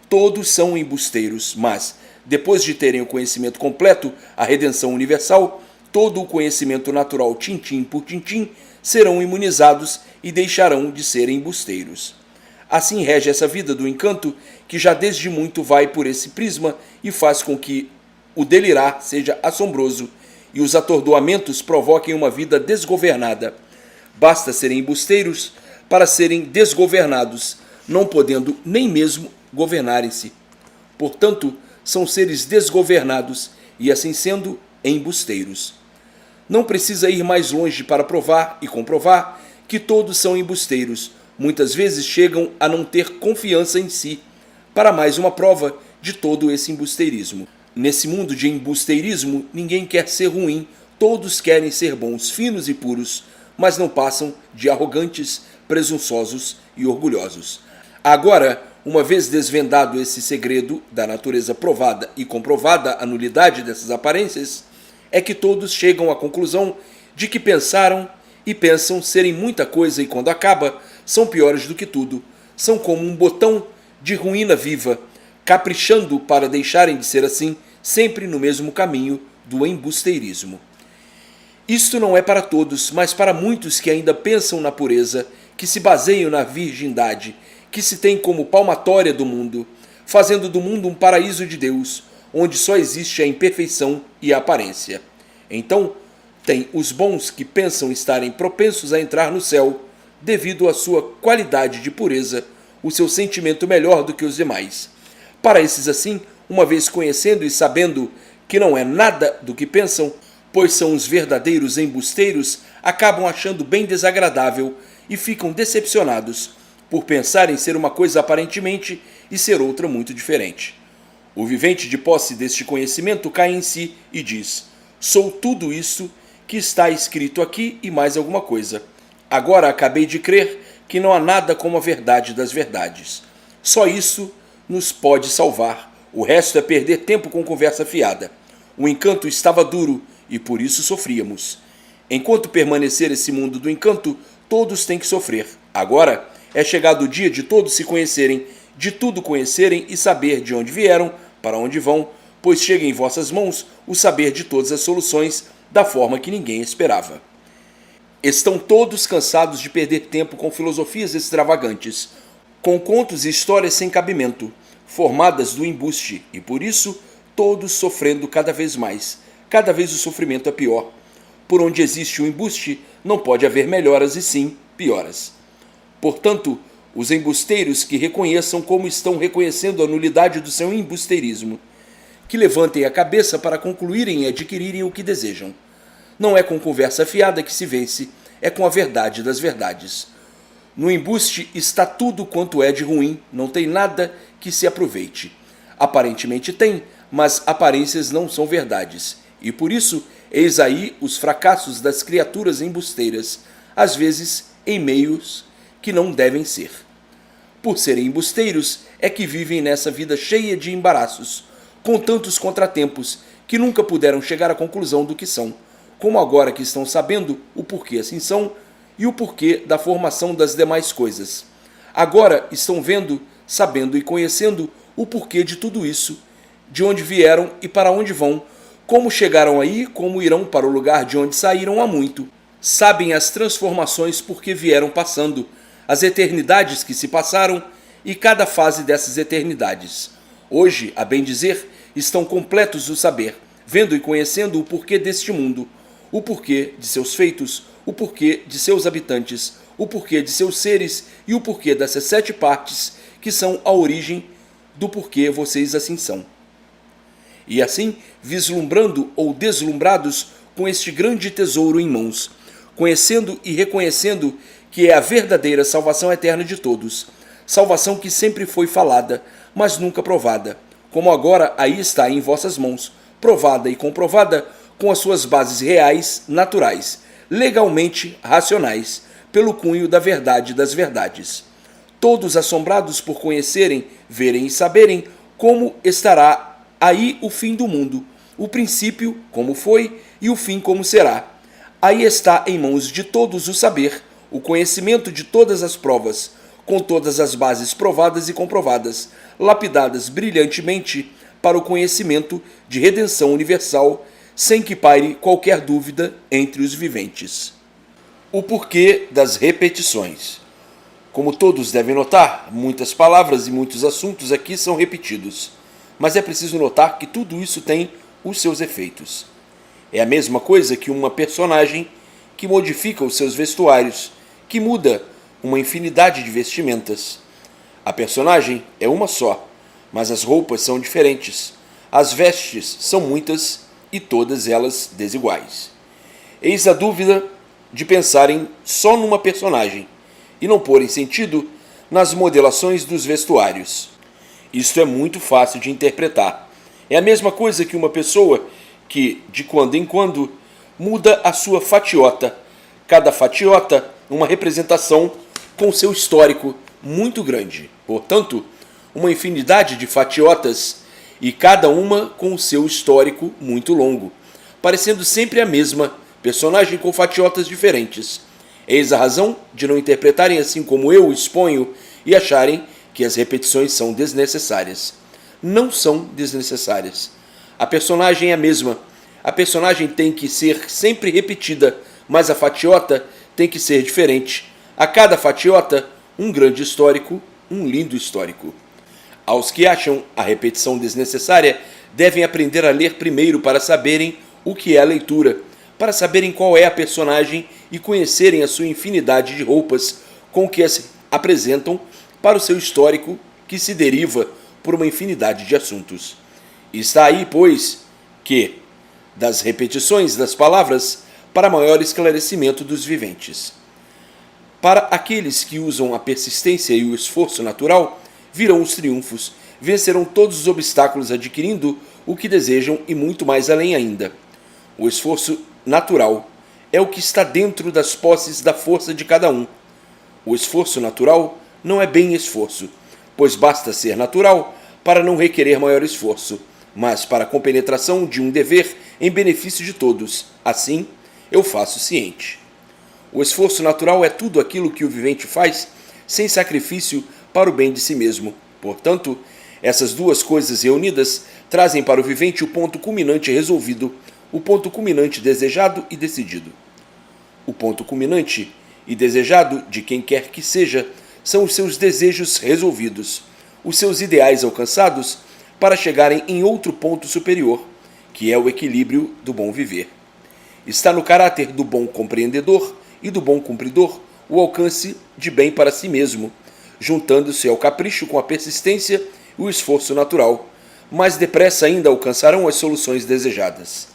Todos são embusteiros, mas, depois de terem o conhecimento completo, a redenção universal, todo o conhecimento natural tintim por tintim, serão imunizados e deixarão de ser embusteiros. Assim rege essa vida do encanto, que já desde muito vai por esse prisma e faz com que o delirar seja assombroso e os atordoamentos provoquem uma vida desgovernada. Basta serem embusteiros para serem desgovernados, não podendo nem mesmo governarem-se. Portanto, são seres desgovernados e, assim sendo, embusteiros. Não precisa ir mais longe para provar e comprovar que todos são embusteiros. Muitas vezes chegam a não ter confiança em si, para mais uma prova de todo esse embusteirismo. Nesse mundo de embusteirismo, ninguém quer ser ruim, todos querem ser bons, finos e puros, mas não passam de arrogantes, presunçosos e orgulhosos. Agora, uma vez desvendado esse segredo da natureza provada e comprovada a nulidade dessas aparências, é que todos chegam à conclusão de que pensaram e pensam serem muita coisa e quando acaba, são piores do que tudo. São como um botão de ruína viva, caprichando para deixarem de ser assim, sempre no mesmo caminho do embusteirismo. Isto não é para todos, mas para muitos que ainda pensam na pureza, que se baseiam na virgindade, que se tem como palmatória do mundo, fazendo do mundo um paraíso de Deus, onde só existe a imperfeição e a aparência. Então, tem os bons que pensam estarem propensos a entrar no céu, devido à sua qualidade de pureza, o seu sentimento melhor do que os demais. Para esses assim, uma vez conhecendo e sabendo que não é nada do que pensam, pois são os verdadeiros embusteiros, acabam achando bem desagradável e ficam decepcionados por pensarem ser uma coisa aparentemente e ser outra muito diferente. O vivente de posse deste conhecimento cai em si e diz: sou tudo isso que está escrito aqui e mais alguma coisa. Agora acabei de crer que não há nada como a verdade das verdades. Só isso nos pode salvar. O resto é perder tempo com conversa fiada. O encanto estava duro e por isso sofríamos. Enquanto permanecer esse mundo do encanto, todos têm que sofrer. Agora é chegado o dia de todos se conhecerem, de tudo conhecerem e saber de onde vieram, para onde vão, pois chega em vossas mãos o saber de todas as soluções da forma que ninguém esperava. Estão todos cansados de perder tempo com filosofias extravagantes, com contos e histórias sem cabimento, formadas do embuste, e por isso todos sofrendo cada vez mais. Cada vez o sofrimento é pior. Por onde existe o embuste, não pode haver melhoras e sim pioras. Portanto, os embusteiros que reconheçam como estão reconhecendo a nulidade do seu embusteirismo, que levantem a cabeça para concluírem e adquirirem o que desejam. Não é com conversa fiada que se vence, é com a verdade das verdades. No embuste está tudo quanto é de ruim, não tem nada que se aproveite. Aparentemente tem, mas aparências não são verdades. E por isso, eis aí os fracassos das criaturas embusteiras, às vezes em meios que não devem ser. Por serem embusteiros, é que vivem nessa vida cheia de embaraços, com tantos contratempos, que nunca puderam chegar à conclusão do que são, como agora que estão sabendo o porquê assim são e o porquê da formação das demais coisas. Agora estão vendo, sabendo e conhecendo o porquê de tudo isso, de onde vieram e para onde vão, como chegaram aí, como irão para o lugar de onde saíram há muito. Sabem as transformações porque vieram passando, as eternidades que se passaram e cada fase dessas eternidades. Hoje, a bem dizer, estão completos do saber, vendo e conhecendo o porquê deste mundo, o porquê de seus feitos, o porquê de seus habitantes, o porquê de seus seres e o porquê dessas 7 partes que são a origem do porquê vocês assim são. E assim, vislumbrando ou deslumbrados com este grande tesouro em mãos, conhecendo e reconhecendo que é a verdadeira salvação eterna de todos, salvação que sempre foi falada, mas nunca provada, como agora aí está em vossas mãos, provada e comprovada com as suas bases reais, naturais, legalmente racionais, pelo cunho da verdade das verdades. Todos assombrados por conhecerem, verem e saberem como estará aí o fim do mundo, o princípio como foi e o fim como será. Aí está em mãos de todos o saber, o conhecimento de todas as provas, com todas as bases provadas e comprovadas, lapidadas brilhantemente para o conhecimento de redenção universal, sem que paire qualquer dúvida entre os viventes. O porquê das repetições. Como todos devem notar, muitas palavras e muitos assuntos aqui são repetidos, mas é preciso notar que tudo isso tem os seus efeitos. É a mesma coisa que uma personagem que modifica os seus vestuários, que muda uma infinidade de vestimentas. A personagem é uma só, mas as roupas são diferentes. As vestes são muitas e todas elas desiguais. Eis a dúvida de pensarem só numa personagem e não porem sentido nas modelações dos vestuários. Isto é muito fácil de interpretar. É a mesma coisa que uma pessoa que, de quando em quando, muda a sua fatiota. Cada fatiota, uma representação com seu histórico muito grande. Portanto, uma infinidade de fatiotas e cada uma com o seu histórico muito longo, parecendo sempre a mesma, personagem com fatiotas diferentes. Eis a razão de não interpretarem assim como eu exponho e acharem que as repetições são desnecessárias. Não são desnecessárias. A personagem é a mesma. A personagem tem que ser sempre repetida, mas a fatiota tem que ser diferente. A cada fatiota, um grande histórico, um lindo histórico. Aos que acham a repetição desnecessária, devem aprender a ler primeiro para saberem o que é a leitura, para saberem qual é a personagem e conhecerem a sua infinidade de roupas, com que as apresentam para o seu histórico, que se deriva por uma infinidade de assuntos. Está aí, pois, que, das repetições das palavras, para maior esclarecimento dos viventes. Para aqueles que usam a persistência e o esforço natural, virão os triunfos, vencerão todos os obstáculos adquirindo o que desejam e muito mais além ainda. O esforço natural é o que está dentro das posses da força de cada um. O esforço natural não é bem esforço, pois basta ser natural para não requerer maior esforço, mas para a compenetração de um dever em benefício de todos. Assim, eu faço ciente. O esforço natural é tudo aquilo que o vivente faz sem sacrifício para o bem de si mesmo. Portanto, essas duas coisas reunidas trazem para o vivente o ponto culminante resolvido, o ponto culminante desejado e decidido. O ponto culminante e desejado de quem quer que seja são os seus desejos resolvidos, os seus ideais alcançados para chegarem em outro ponto superior, que é o equilíbrio do bom viver. Está no caráter do bom compreendedor e do bom cumpridor o alcance de bem para si mesmo, juntando-se ao capricho com a persistência e o esforço natural, mais depressa ainda alcançarão as soluções desejadas.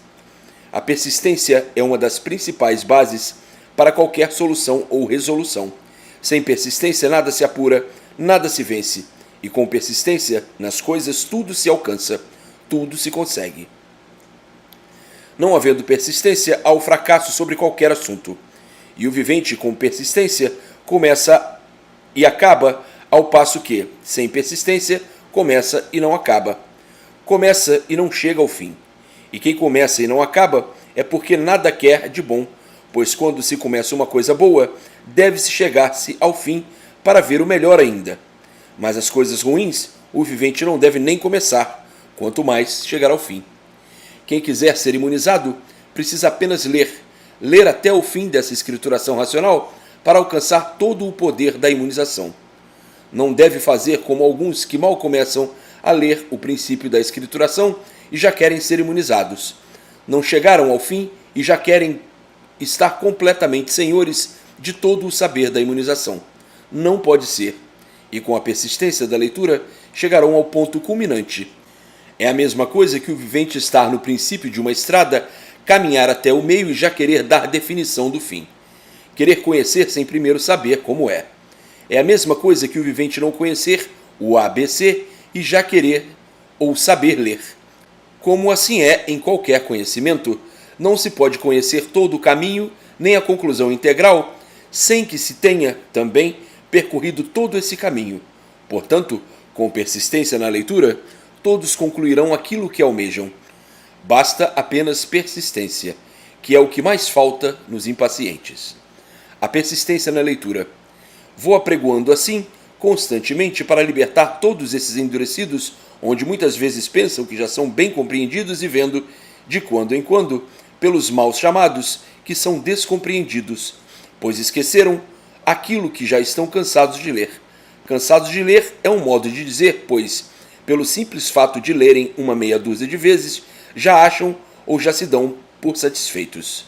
A persistência é uma das principais bases para qualquer solução ou resolução. Sem persistência nada se apura, nada se vence, e com persistência nas coisas tudo se alcança, tudo se consegue. Não havendo persistência, há o fracasso sobre qualquer assunto. E o vivente com persistência começa e acaba, ao passo que, sem persistência, começa e não acaba. Começa e não chega ao fim. E quem começa e não acaba é porque nada quer de bom, pois quando se começa uma coisa boa, deve-se chegar-se ao fim para ver o melhor ainda. Mas as coisas ruins, o vivente não deve nem começar, quanto mais chegar ao fim. Quem quiser ser imunizado, precisa apenas ler até o fim dessa escrituração racional para alcançar todo o poder da imunização. Não deve fazer como alguns que mal começam a ler o princípio da escrituração e já querem ser imunizados. Não chegaram ao fim e já querem estar completamente senhores de todo o saber da imunização. Não pode ser. E com a persistência da leitura, chegarão ao ponto culminante. É a mesma coisa que o vivente estar no princípio de uma estrada, caminhar até o meio e já querer dar definição do fim. Querer conhecer sem primeiro saber como é. É a mesma coisa que o vivente não conhecer o ABC e já querer ou saber ler. Como assim é em qualquer conhecimento, não se pode conhecer todo o caminho, nem a conclusão integral, sem que se tenha, também, percorrido todo esse caminho. Portanto, com persistência na leitura, todos concluirão aquilo que almejam. Basta apenas persistência, que é o que mais falta nos impacientes. A persistência na leitura. Vou apregoando assim, constantemente, para libertar todos esses endurecidos, onde muitas vezes pensam que já são bem compreendidos e vendo, de quando em quando, pelos maus chamados, que são descompreendidos, pois esqueceram aquilo que já estão cansados de ler. Cansados de ler é um modo de dizer, pois, pelo simples fato de lerem uma meia dúzia de vezes, já acham ou já se dão por satisfeitos.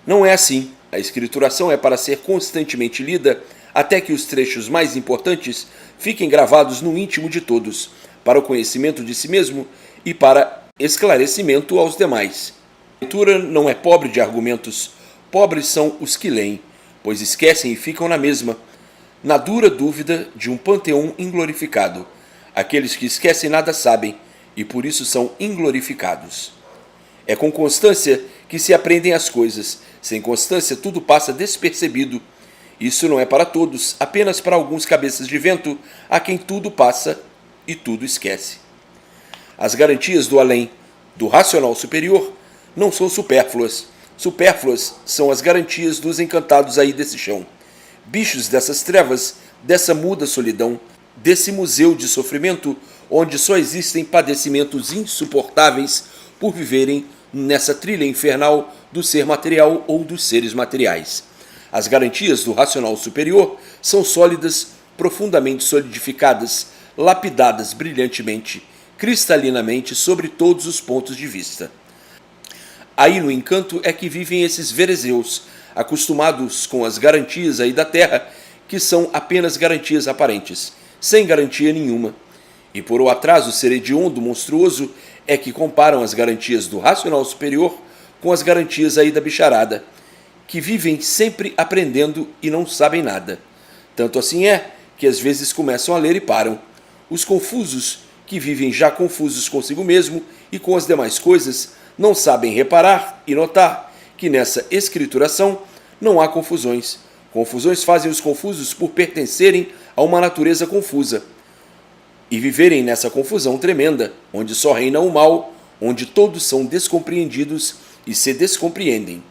Não é assim. A escrituração é para ser constantemente lida até que os trechos mais importantes fiquem gravados no íntimo de todos, para o conhecimento de si mesmo e para esclarecimento aos demais. A leitura não é pobre de argumentos, pobres são os que leem, pois esquecem e ficam na mesma, na dura dúvida de um panteão inglorificado. Aqueles que esquecem nada sabem, e por isso são inglorificados. É com constância que se aprendem as coisas. Sem constância tudo passa despercebido. Isso não é para todos, apenas para alguns cabeças de vento, a quem tudo passa e tudo esquece. As garantias do além, do racional superior, não são supérfluas. Supérfluas são as garantias dos encantados aí desse chão. Bichos dessas trevas, dessa muda solidão, desse museu de sofrimento, onde só existem padecimentos insuportáveis por viverem nessa trilha infernal do ser material ou dos seres materiais. As garantias do racional superior são sólidas, profundamente solidificadas, lapidadas brilhantemente, cristalinamente sobre todos os pontos de vista. Aí no encanto é que vivem esses vereseus, acostumados com as garantias aí da terra, que são apenas garantias aparentes, sem garantia nenhuma. E por o atraso ser hediondo monstruoso é que comparam as garantias do racional superior com as garantias aí da bicharada, que vivem sempre aprendendo e não sabem nada. Tanto assim é que às vezes começam a ler e param. Os confusos, que vivem já confusos consigo mesmo e com as demais coisas, não sabem reparar e notar que nessa escrituração não há confusões. Confusões fazem os confusos por pertencerem a uma natureza confusa e viverem nessa confusão tremenda, onde só reina o mal, onde todos são descompreendidos e se descompreendem.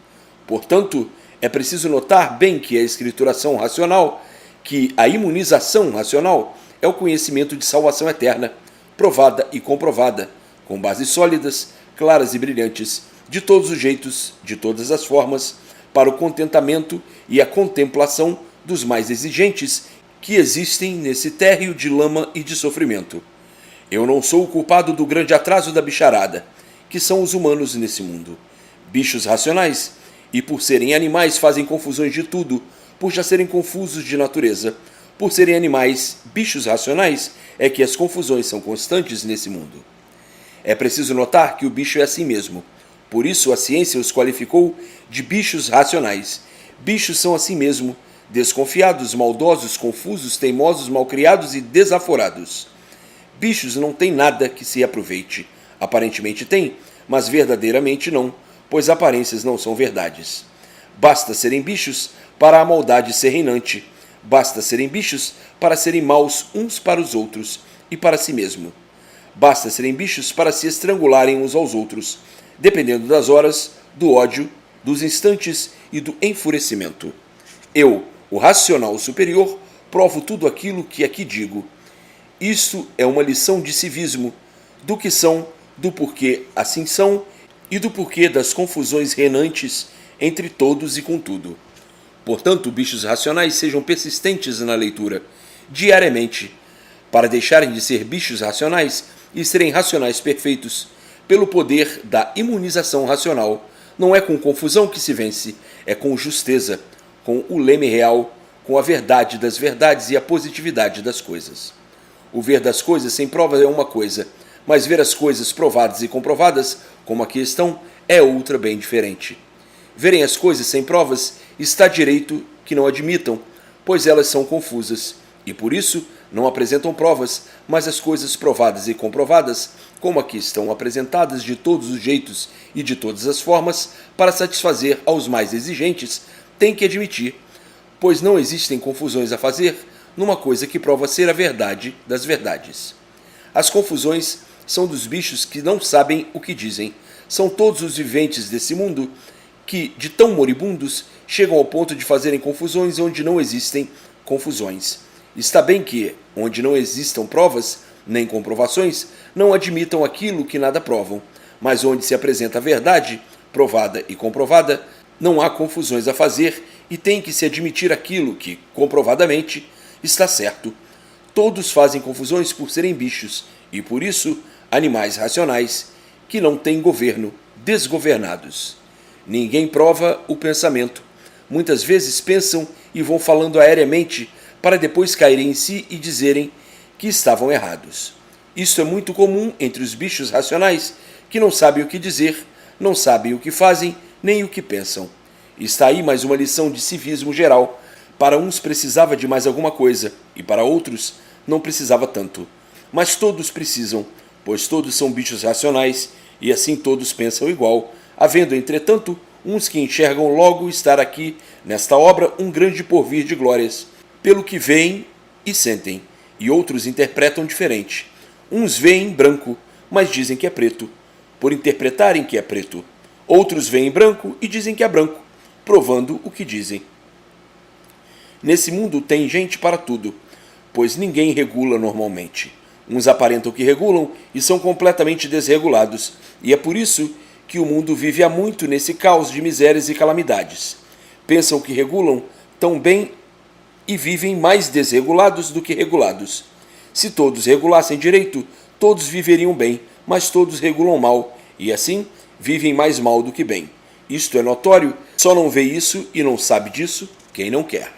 Portanto, é preciso notar bem que a escrituração racional, que a imunização racional é o conhecimento de salvação eterna, provada e comprovada, com bases sólidas, claras e brilhantes, de todos os jeitos, de todas as formas, para o contentamento e a contemplação dos mais exigentes que existem nesse térreo de lama e de sofrimento. Eu não sou o culpado do grande atraso da bicharada, que são os humanos nesse mundo. Bichos racionais, e por serem animais fazem confusões de tudo, por já serem confusos de natureza. Por serem animais, bichos racionais, é que as confusões são constantes nesse mundo. É preciso notar que o bicho é assim mesmo. Por isso a ciência os qualificou de bichos racionais. Bichos são assim mesmo, desconfiados, maldosos, confusos, teimosos, malcriados e desaforados. Bichos não têm nada que se aproveite. Aparentemente têm, mas verdadeiramente não, pois aparências não são verdades. Basta serem bichos para a maldade ser reinante. Basta serem bichos para serem maus uns para os outros e para si mesmo. Basta serem bichos para se estrangularem uns aos outros, dependendo das horas, do ódio, dos instantes e do enfurecimento. Eu, o racional superior, provo tudo aquilo que aqui digo. Isto é uma lição de civismo, do que são, do porquê assim são e do porquê das confusões reinantes entre todos e com tudo. Portanto, bichos racionais sejam persistentes na leitura, diariamente, para deixarem de ser bichos racionais e serem racionais perfeitos, pelo poder da imunização racional. Não é com confusão que se vence, é com justeza, com o leme real, com a verdade das verdades e a positividade das coisas. O ver das coisas sem prova é uma coisa, mas ver as coisas provadas e comprovadas, como aqui estão, é outra bem diferente. Verem as coisas sem provas está direito que não admitam, pois elas são confusas, e por isso não apresentam provas, mas as coisas provadas e comprovadas, como aqui estão apresentadas de todos os jeitos e de todas as formas, para satisfazer aos mais exigentes, têm que admitir, pois não existem confusões a fazer numa coisa que prova ser a verdade das verdades. As confusões são dos bichos que não sabem o que dizem, são todos os viventes desse mundo que, de tão moribundos, chegam ao ponto de fazerem confusões onde não existem confusões. Está bem que, onde não existam provas, nem comprovações, não admitam aquilo que nada provam, mas onde se apresenta a verdade, provada e comprovada, não há confusões a fazer e tem que se admitir aquilo que, comprovadamente, está certo. Todos fazem confusões por serem bichos e, por isso, animais racionais, que não têm governo, desgovernados. Ninguém prova o pensamento. Muitas vezes pensam e vão falando aéreamente para depois caírem em si e dizerem que estavam errados. Isso é muito comum entre os bichos racionais, que não sabem o que dizer, não sabem o que fazem, nem o que pensam. Está aí mais uma lição de civismo geral. Para uns precisava de mais alguma coisa, e para outros não precisava tanto. Mas todos precisam, pois todos são bichos racionais, e assim todos pensam igual, havendo, entretanto, uns que enxergam logo estar aqui, nesta obra, um grande porvir de glórias, pelo que veem e sentem, e outros interpretam diferente. Uns veem branco, mas dizem que é preto, por interpretarem que é preto. Outros veem branco e dizem que é branco, provando o que dizem. Nesse mundo tem gente para tudo, pois ninguém regula normalmente. Uns aparentam que regulam e são completamente desregulados, e é por isso que o mundo vive há muito nesse caos de misérias e calamidades. Pensam que regulam tão bem e vivem mais desregulados do que regulados. Se todos regulassem direito, todos viveriam bem, mas todos regulam mal, e assim vivem mais mal do que bem. Isto é notório, só não vê isso e não sabe disso quem não quer.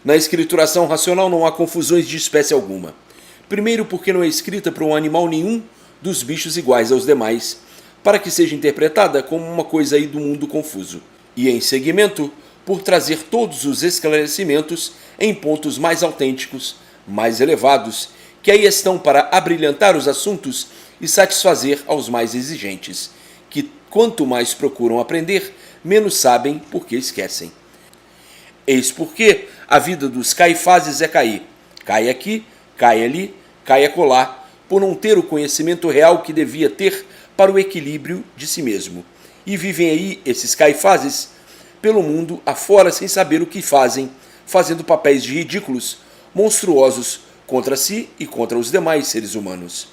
Na escrituração racional não há confusões de espécie alguma. Primeiro, porque não é escrita para um animal nenhum dos bichos iguais aos demais, para que seja interpretada como uma coisa aí do mundo confuso. E em seguimento, por trazer todos os esclarecimentos em pontos mais autênticos, mais elevados, que aí estão para abrilhantar os assuntos e satisfazer aos mais exigentes, que quanto mais procuram aprender, menos sabem porque esquecem. Eis porque a vida dos Caifáses é cair. Cai aqui, cai ali, cai acolá, por não ter o conhecimento real que devia ter para o equilíbrio de si mesmo. E vivem aí esses Caifáses pelo mundo afora sem saber o que fazem, fazendo papéis de ridículos, monstruosos contra si e contra os demais seres humanos.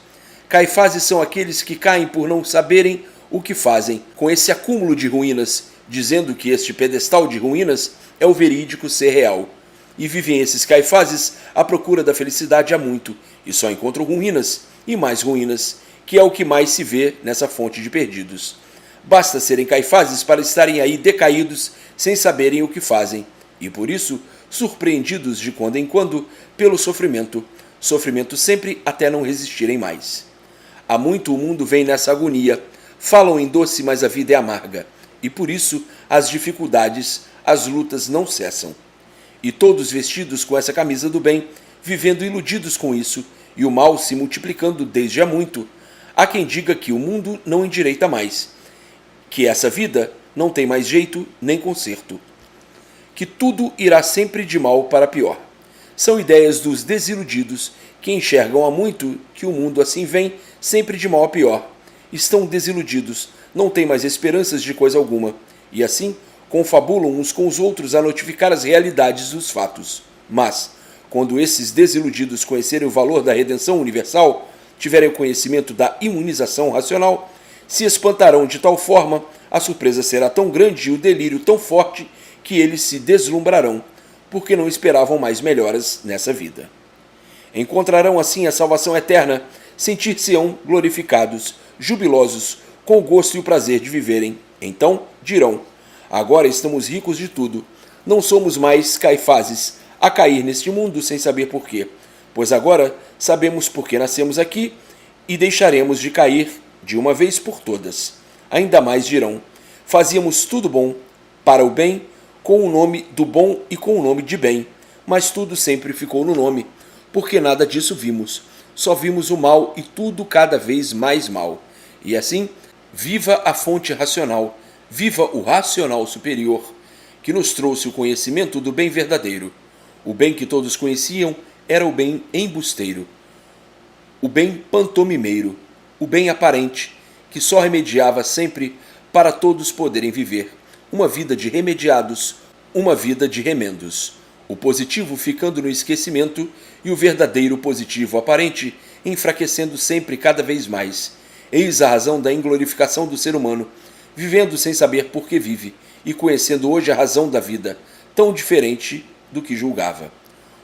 Caifáses são aqueles que caem por não saberem o que fazem, com esse acúmulo de ruínas, dizendo que este pedestal de ruínas é o verídico ser real. E vivem esses Caifáses à procura da felicidade há muito, e só encontram ruínas e mais ruínas, que é o que mais se vê nessa fonte de perdidos. Basta serem Caifáses para estarem aí decaídos sem saberem o que fazem, e por isso surpreendidos de quando em quando pelo sofrimento, sofrimento sempre até não resistirem mais. Há muito o mundo vem nessa agonia, falam em doce, mas a vida é amarga, e por isso as dificuldades, as lutas não cessam. E todos vestidos com essa camisa do bem, vivendo iludidos com isso, e o mal se multiplicando desde há muito. Há quem diga que o mundo não endireita mais, que essa vida não tem mais jeito nem conserto, que tudo irá sempre de mal para pior. São ideias dos desiludidos que enxergam há muito que o mundo assim vem sempre de mal a pior. Estão desiludidos, não têm mais esperanças de coisa alguma, e assim confabulam uns com os outros a notificar as realidades dos fatos. Mas, quando esses desiludidos conhecerem o valor da redenção universal, tiverem o conhecimento da imunização racional, se espantarão de tal forma, a surpresa será tão grande e o delírio tão forte que eles se deslumbrarão, porque não esperavam mais melhoras nessa vida. Encontrarão assim a salvação eterna, sentir-se-ão glorificados, jubilosos, com o gosto e o prazer de viverem. Então dirão: agora estamos ricos de tudo, não somos mais Caifáses a cair neste mundo sem saber porquê, pois agora sabemos por que nascemos aqui e deixaremos de cair de uma vez por todas. Ainda mais dirão: fazíamos tudo bom, para o bem, com o nome do bom e com o nome de bem, mas tudo sempre ficou no nome, porque nada disso vimos, só vimos o mal e tudo cada vez mais mal. E assim, viva a fonte racional, viva o racional superior, que nos trouxe o conhecimento do bem verdadeiro. O bem que todos conheciam era o bem embusteiro, o bem pantomimeiro, o bem aparente, que só remediava sempre para todos poderem viver uma vida de remediados, uma vida de remendos, o positivo ficando no esquecimento e o verdadeiro positivo aparente enfraquecendo sempre cada vez mais. Eis a razão da inglorificação do ser humano, vivendo sem saber por que vive e conhecendo hoje a razão da vida, tão diferente do que julgava.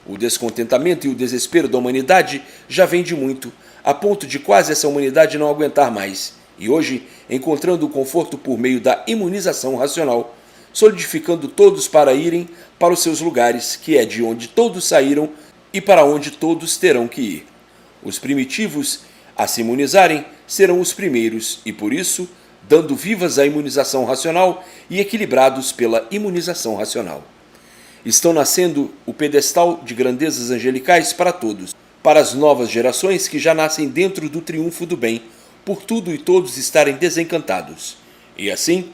O descontentamento e o desespero da humanidade já vem de muito, a ponto de quase essa humanidade não aguentar mais, e hoje, encontrando o conforto por meio da imunização racional, solidificando todos para irem para os seus lugares, que é de onde todos saíram e para onde todos terão que ir. Os primitivos, a se imunizarem, serão os primeiros e, por isso, dando vivas à imunização racional e equilibrados pela imunização racional. Estão nascendo o pedestal de grandezas angelicais para todos, para as novas gerações que já nascem dentro do triunfo do bem, por tudo e todos estarem desencantados. E assim,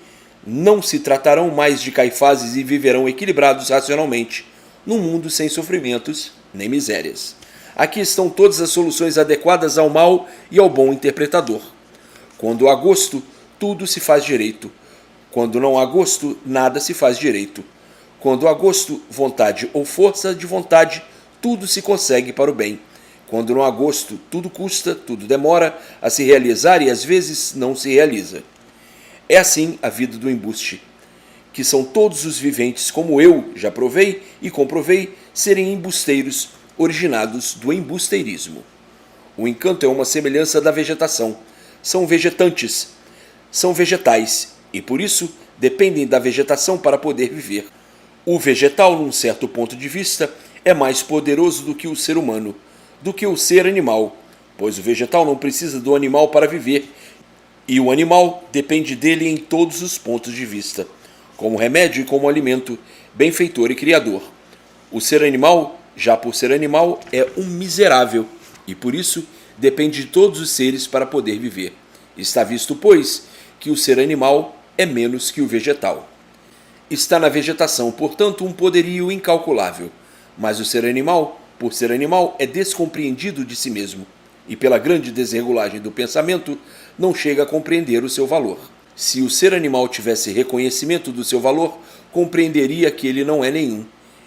não se tratarão mais de Caifáses e viverão equilibrados racionalmente, num mundo sem sofrimentos nem misérias. Aqui estão todas as soluções adequadas ao mal e ao bom interpretador. Quando há gosto, tudo se faz direito. Quando não há gosto, nada se faz direito. Quando há gosto, vontade ou força de vontade, tudo se consegue para o bem. Quando não há gosto, tudo custa, tudo demora a se realizar e às vezes não se realiza. É assim a vida do embuste, que são todos os viventes, como eu já provei e comprovei, serem embusteiros, originados do embusteirismo. O encanto é uma semelhança da vegetação. São vegetantes, são vegetais, e por isso dependem da vegetação para poder viver. O vegetal, num certo ponto de vista, é mais poderoso do que o ser humano, do que o ser animal, pois o vegetal não precisa do animal para viver, e o animal depende dele em todos os pontos de vista, como remédio e como alimento, benfeitor e criador. O ser animal, já por ser animal, é um miserável, e por isso depende de todos os seres para poder viver. Está visto, pois, que o ser animal é menos que o vegetal. Está na vegetação, portanto, um poderio incalculável, mas o ser animal, por ser animal, é descompreendido de si mesmo, e pela grande desregulagem do pensamento, não chega a compreender o seu valor. Se o ser animal tivesse reconhecimento do seu valor, compreenderia que ele não é nenhum,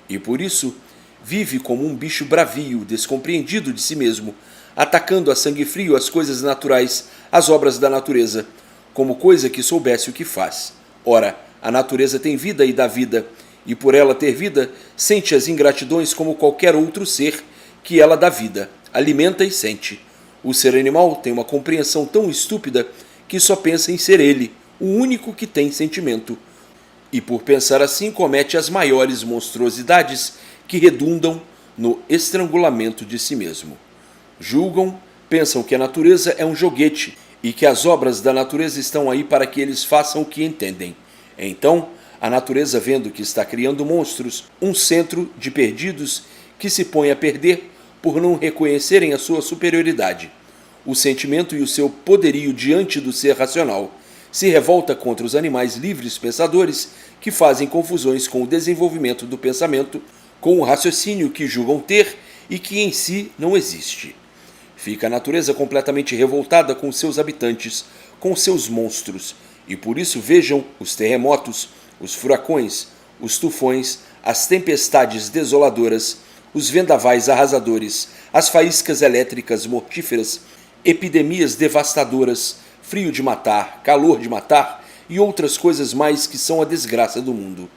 e por isso vive como um bicho bravio, descompreendido de si mesmo, atacando a sangue frio as coisas naturais, as obras da natureza, como coisa que soubesse o que faz. Ora, a natureza tem vida e dá vida, e por ela ter vida, sente as ingratidões como qualquer outro ser que ela dá vida, alimenta e sente. O ser animal tem uma compreensão tão estúpida que só pensa em ser ele, o único que tem sentimento. E por pensar assim comete as maiores monstruosidades que redundam no estrangulamento de si mesmo. Julgam, pensam que a natureza é um joguete e que as obras da natureza estão aí para que eles façam o que entendem. Então, a natureza, vendo que está criando monstros, um centro de perdidos que se põe a perder por não reconhecerem a sua superioridade, o sentimento e o seu poderio diante do ser racional, se revolta contra os animais livres pensadores que fazem confusões com o desenvolvimento do pensamento, com o raciocínio que julgam ter e que em si não existe. Fica a natureza completamente revoltada com seus habitantes, com seus monstros, e por isso vejam os terremotos, os furacões, os tufões, as tempestades desoladoras, os vendavais arrasadores, as faíscas elétricas mortíferas, epidemias devastadoras, frio de matar, calor de matar e outras coisas mais que são a desgraça do mundo.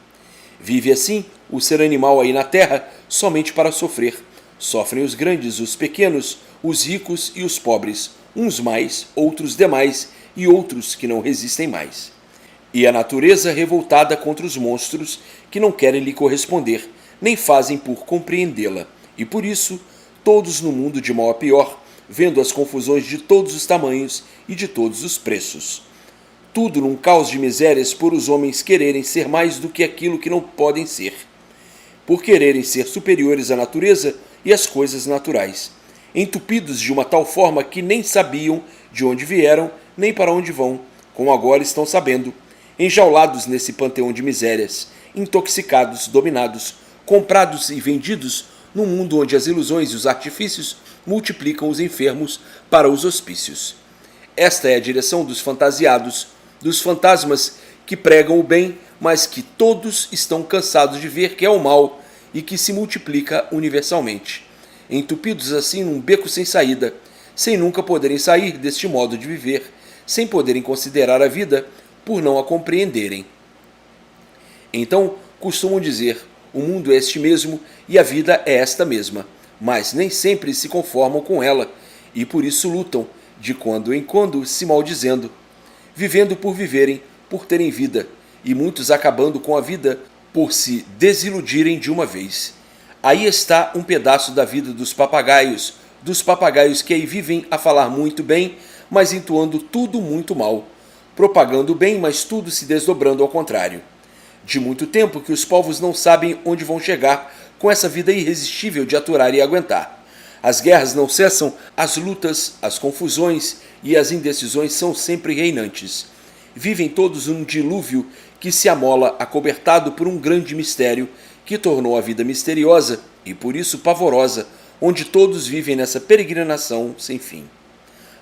Vive assim o ser animal aí na terra somente para sofrer. Sofrem os grandes, os pequenos, os ricos e os pobres, uns mais, outros demais e outros que não resistem mais. E a natureza revoltada contra os monstros que não querem lhe corresponder, nem fazem por compreendê-la, e por isso, todos no mundo de mal a pior, vendo as confusões de todos os tamanhos e de todos os preços. Tudo num caos de misérias por os homens quererem ser mais do que aquilo que não podem ser, por quererem ser superiores à natureza e às coisas naturais, entupidos de uma tal forma que nem sabiam de onde vieram nem para onde vão, como agora estão sabendo, enjaulados nesse panteão de misérias, intoxicados, dominados, comprados e vendidos num mundo onde as ilusões e os artifícios multiplicam os enfermos para os hospícios. Esta é a direção dos fantasiados, dos fantasmas que pregam o bem, mas que todos estão cansados de ver que é o mal e que se multiplica universalmente, entupidos assim num beco sem saída, sem nunca poderem sair deste modo de viver, sem poderem considerar a vida por não a compreenderem. Então, costumam dizer, o mundo é este mesmo e a vida é esta mesma, mas nem sempre se conformam com ela e por isso lutam, de quando em quando se maldizendo, vivendo por viverem, por terem vida, e muitos acabando com a vida por se desiludirem de uma vez. Aí está um pedaço da vida dos papagaios que aí vivem a falar muito bem, mas entoando tudo muito mal, propagando bem, mas tudo se desdobrando ao contrário. De muito tempo que os povos não sabem onde vão chegar com essa vida irresistível de aturar e aguentar. As guerras não cessam, as lutas, as confusões e as indecisões são sempre reinantes. Vivem todos num dilúvio que se amola acobertado por um grande mistério que tornou a vida misteriosa e por isso pavorosa, onde todos vivem nessa peregrinação sem fim.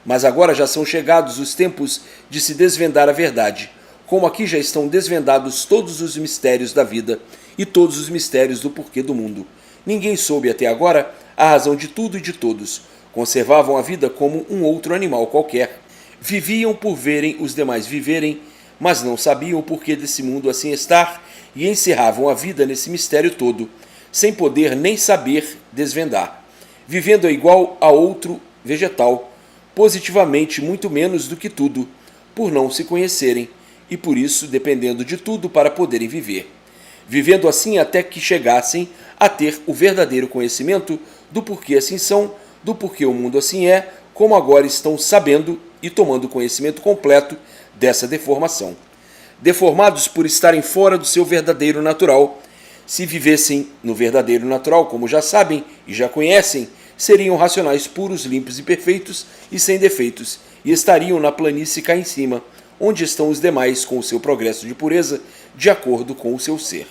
Mas agora já são chegados os tempos de se desvendar a verdade, como aqui já estão desvendados todos os mistérios da vida e todos os mistérios do porquê do mundo. Ninguém soube até agora a razão de tudo e de todos. Conservavam a vida como um outro animal qualquer. Viviam por verem os demais viverem, mas não sabiam o porquê desse mundo assim estar e encerravam a vida nesse mistério todo, sem poder nem saber desvendar, vivendo igual a outro vegetal, positivamente muito menos do que tudo, por não se conhecerem, e por isso dependendo de tudo para poderem viver. vivendo assim até que chegassem a ter o verdadeiro conhecimento do porquê assim são, do porquê o mundo assim é, como agora estão sabendo e tomando conhecimento completo dessa deformação. Deformados por estarem fora do seu verdadeiro natural, se vivessem no verdadeiro natural, como já sabem e já conhecem, seriam racionais puros, limpos e perfeitos e sem defeitos, e estariam na planície cá em cima, onde estão os demais com o seu progresso de pureza, de acordo com o seu ser.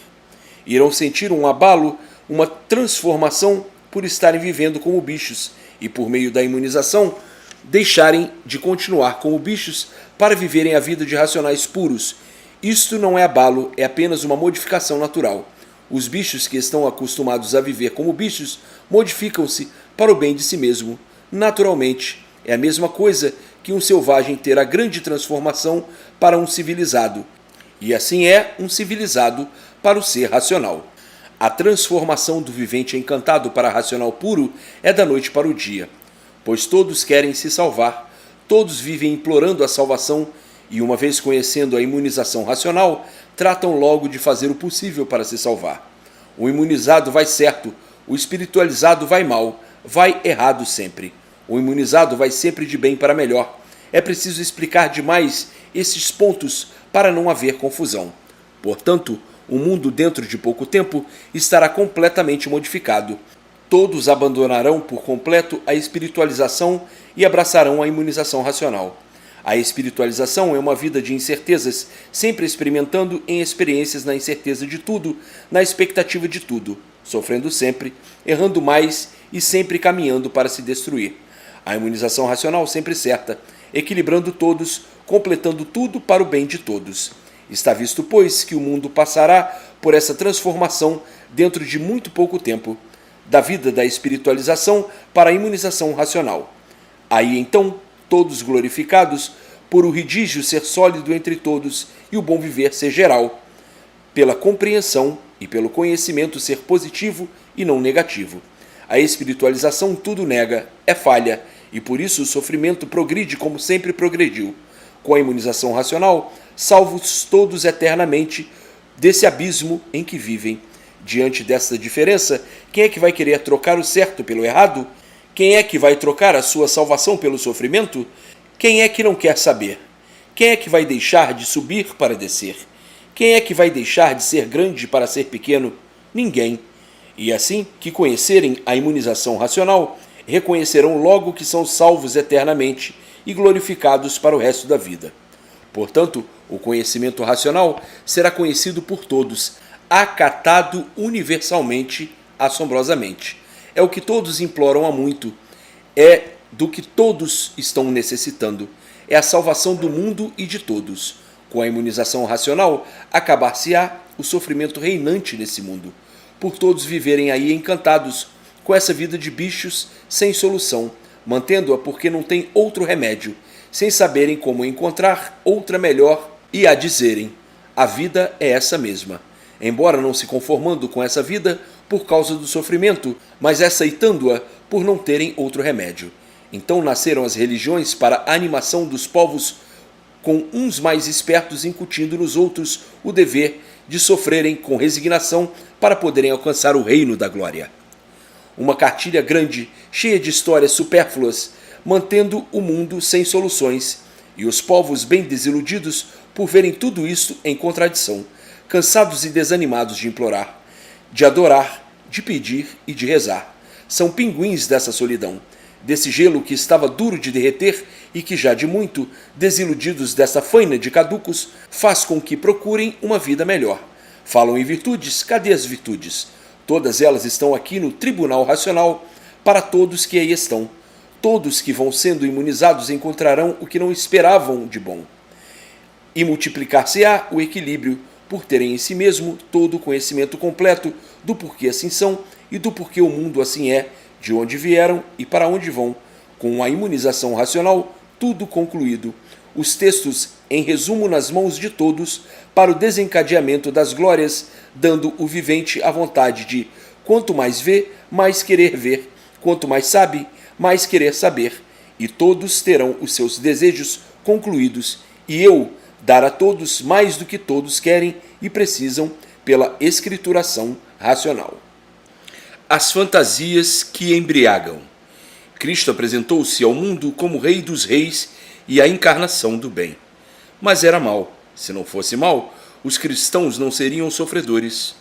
Irão sentir um abalo, uma transformação por estarem vivendo como bichos e, por meio da imunização, deixarem de continuar como bichos para viverem a vida de racionais puros. Isto não é abalo, é apenas uma modificação natural. Os bichos que estão acostumados a viver como bichos modificam-se para o bem de si mesmo. Naturalmente, é a mesma coisa que um selvagem ter a grande transformação para um civilizado. E assim é um civilizado para o ser racional. A transformação do vivente encantado para racional puro é da noite para o dia, pois todos querem se salvar, todos vivem implorando a salvação e, uma vez conhecendo a imunização racional, tratam logo de fazer o possível para se salvar. O imunizado vai certo, o espiritualizado vai mal, vai errado sempre. O imunizado vai sempre de bem para melhor. É preciso explicar demais esses pontos para não haver confusão. Portanto, o mundo dentro de pouco tempo estará completamente modificado. Todos abandonarão por completo a espiritualização e abraçarão a imunização racional. A espiritualização é uma vida de incertezas, sempre experimentando em experiências na incerteza de tudo, na expectativa de tudo, sofrendo sempre, errando mais e sempre caminhando para se destruir. A imunização racional sempre certa, equilibrando todos, completando tudo para o bem de todos. Está visto, pois, que o mundo passará por essa transformação dentro de muito pouco tempo, da vida da espiritualização para a imunização racional. Aí então, todos glorificados, por o ridígio ser sólido entre todos e o bom viver ser geral, pela compreensão e pelo conhecimento ser positivo e não negativo. A espiritualização tudo nega, é falha, e por isso o sofrimento progride como sempre progrediu. Com a imunização racional, salvos todos eternamente desse abismo em que vivem. Diante dessa diferença, quem é que vai querer trocar o certo pelo errado? Quem é que vai trocar a sua salvação pelo sofrimento? Quem é que não quer saber? Quem é que vai deixar de subir para descer? Quem é que vai deixar de ser grande para ser pequeno? Ninguém. E assim que conhecerem a imunização racional, reconhecerão logo que são salvos eternamente e glorificados para o resto da vida. Portanto, o conhecimento racional será conhecido por todos, acatado universalmente, assombrosamente. É o que todos imploram há muito, é do que todos estão necessitando, é a salvação do mundo e de todos. Com a imunização racional, acabar-se-á o sofrimento reinante nesse mundo, por todos viverem aí encantados com essa vida de bichos sem solução, mantendo-a porque não tem outro remédio, sem saberem como encontrar outra melhor e a dizerem: a vida é essa mesma. Embora não se conformando com essa vida por causa do sofrimento, mas aceitando-a por não terem outro remédio. Então nasceram as religiões para a animação dos povos, com uns mais espertos incutindo nos outros o dever de sofrerem com resignação para poderem alcançar o reino da glória. Uma cartilha grande, cheia de histórias supérfluas, mantendo o mundo sem soluções, e os povos bem desiludidos por verem tudo isso em contradição, cansados e desanimados de implorar, de adorar, de pedir e de rezar. São pinguins dessa solidão, desse gelo que estava duro de derreter e que já de muito, desiludidos dessa faina de caducos, faz com que procurem uma vida melhor. Falam em virtudes, cadê as virtudes? Todas elas estão aqui no tribunal racional para todos que aí estão. Todos que vão sendo imunizados encontrarão o que não esperavam de bom. E multiplicar-se-á o equilíbrio, por terem em si mesmo todo o conhecimento completo do porquê assim são e do porquê o mundo assim é, de onde vieram e para onde vão. Com a imunização racional, tudo concluído. Os textos em resumo nas mãos de todos para o desencadeamento das glórias, dando o vivente a vontade de, quanto mais vê, mais querer ver, quanto mais sabe, mais querer saber, e todos terão os seus desejos concluídos, e eu dar a todos mais do que todos querem e precisam, pela escrituração racional. As fantasias que embriagam. Cristo apresentou-se ao mundo como Rei dos Reis e a encarnação do bem. Mas era mau. Se não fosse mau, os cristãos não seriam sofredores.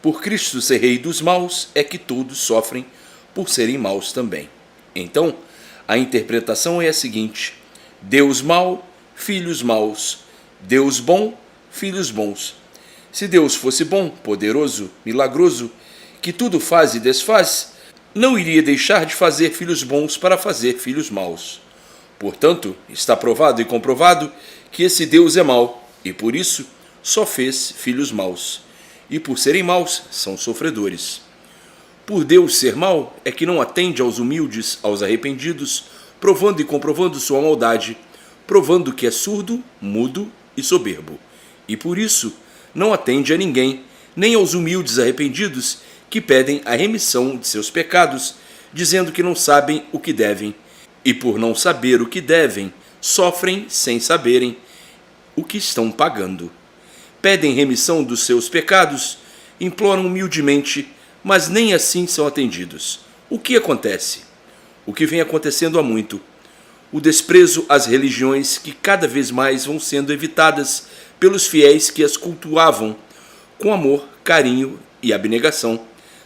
Por Cristo ser Rei dos maus, é que todos sofrem por serem maus também. Então, a interpretação é a seguinte: Deus mau, filhos maus. Deus bom, filhos bons. Se Deus fosse bom, poderoso, milagroso, que tudo faz e desfaz, não iria deixar de fazer filhos bons para fazer filhos maus. Portanto, está provado e comprovado que esse Deus é mau, e por isso só fez filhos maus. E por serem maus, são sofredores. Por Deus ser mau, é que não atende aos humildes, aos arrependidos, provando e comprovando sua maldade, provando que é surdo, mudo e soberbo. E por isso não atende a ninguém, nem aos humildes arrependidos, que pedem a remissão de seus pecados, dizendo que não sabem o que devem, e por não saber o que devem, sofrem sem saberem o que estão pagando. Pedem remissão dos seus pecados, imploram humildemente, mas nem assim são atendidos. O que acontece? O que vem acontecendo há muito. O desprezo às religiões que cada vez mais vão sendo evitadas pelos fiéis que as cultuavam com amor, carinho e abnegação,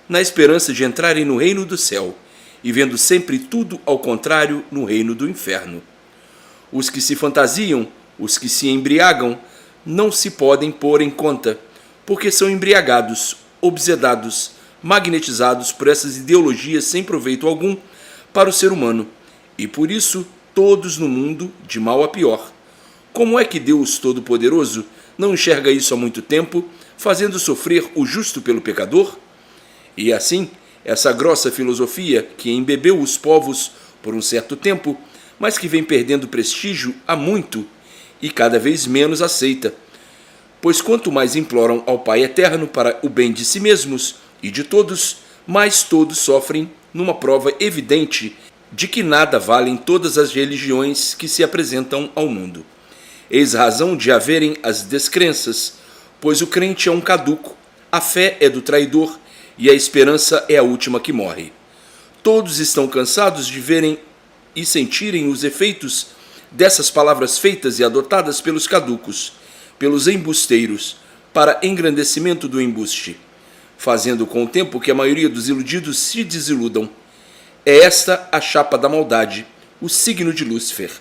na esperança de entrarem no reino do céu, e vendo sempre tudo ao contrário no reino do inferno. Os que se fantasiam, os que se embriagam, não se podem pôr em conta, porque são embriagados, obsedados, magnetizados por essas ideologias sem proveito algum para o ser humano, e por isso todos no mundo, de mal a pior. Como é que Deus Todo-Poderoso não enxerga isso há muito tempo, fazendo sofrer o justo pelo pecador? E assim, essa grossa filosofia que embebeu os povos por um certo tempo, mas que vem perdendo prestígio há muito e cada vez menos aceita. Pois quanto mais imploram ao Pai Eterno para o bem de si mesmos e de todos, mais todos sofrem numa prova evidente de que nada valem todas as religiões que se apresentam ao mundo. Eis a razão de haverem as descrenças, pois o crente é um caduco, a fé é do traidor e a esperança é a última que morre. Todos estão cansados de verem e sentirem os efeitos dessas palavras feitas e adotadas pelos caducos, pelos embusteiros, para engrandecimento do embuste, fazendo com o tempo que a maioria dos iludidos se desiludam. É esta a chapa da maldade, o signo de Lúcifer.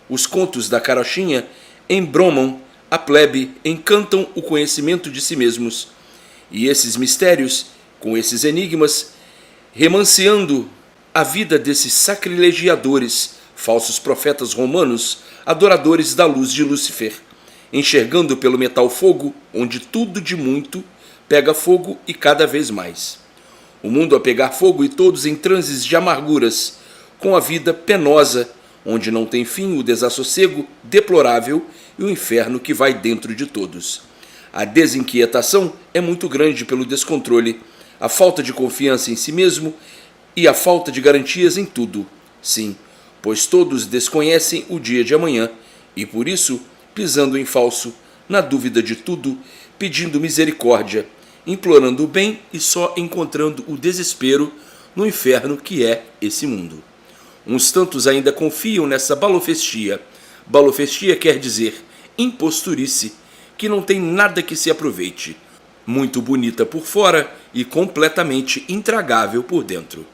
Os contos da carochinha embromam a plebe, encantam o conhecimento de si mesmos. E esses mistérios, com esses enigmas, remanceando a vida desses sacrilegiadores, falsos profetas romanos, adoradores da luz de Lúcifer, enxergando pelo metal fogo, onde tudo de muito pega fogo e cada vez mais. O mundo a pegar fogo e todos em transes de amarguras, com a vida penosa, onde não tem fim o desassossego deplorável e o inferno que vai dentro de todos. A desinquietação é muito grande pelo descontrole, a falta de confiança em si mesmo e a falta de garantias em tudo. Sim, pois todos desconhecem o dia de amanhã e por isso, pisando em falso, na dúvida de tudo, pedindo misericórdia, implorando o bem e só encontrando o desespero no inferno que é esse mundo. Uns tantos ainda confiam nessa balofestia. Balofestia quer dizer imposturice, que não tem nada que se aproveite. Muito bonita por fora e completamente intragável por dentro.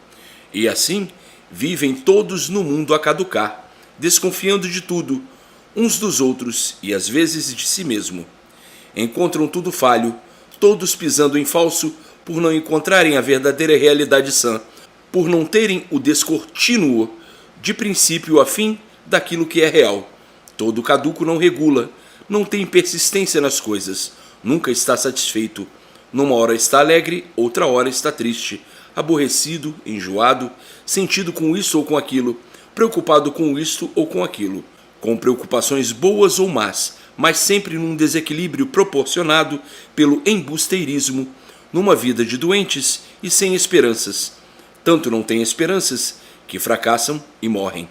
E assim, vivem todos no mundo a caducar, desconfiando de tudo, uns dos outros e às vezes de si mesmo. Encontram tudo falho, todos pisando em falso por não encontrarem a verdadeira realidade sã, por não terem o descortínuo de princípio a fim daquilo que é real. Todo caduco não regula, não tem persistência nas coisas, nunca está satisfeito. Numa hora está alegre, outra hora está triste, aborrecido, enjoado, sentido com isso ou com aquilo, preocupado com isto ou com aquilo, com preocupações boas ou más, mas sempre num desequilíbrio proporcionado pelo embusteirismo, numa vida de doentes e sem esperanças. Tanto não têm esperanças que fracassam e morrem.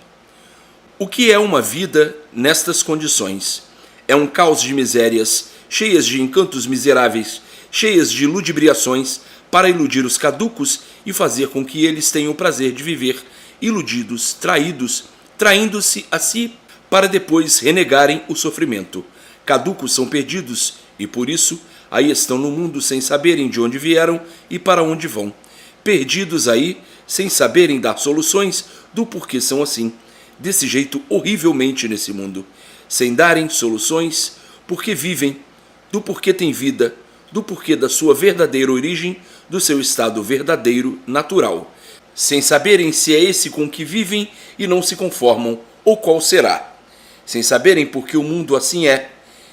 O que é uma vida nestas condições? É um caos de misérias, cheias de encantos miseráveis, cheias de ludibriações, para iludir os caducos e fazer com que eles tenham o prazer de viver iludidos, traídos, traindo-se a si para depois renegarem o sofrimento. Caducos são perdidos e por isso aí estão no mundo sem saberem de onde vieram e para onde vão. Perdidos aí, sem saberem dar soluções do porquê são assim, desse jeito horrivelmente nesse mundo, sem darem soluções porque vivem, do porquê têm vida, do porquê da sua verdadeira origem, do seu estado verdadeiro, natural, sem saberem se é esse com que vivem e não se conformam, ou qual será, sem saberem por que o mundo assim é,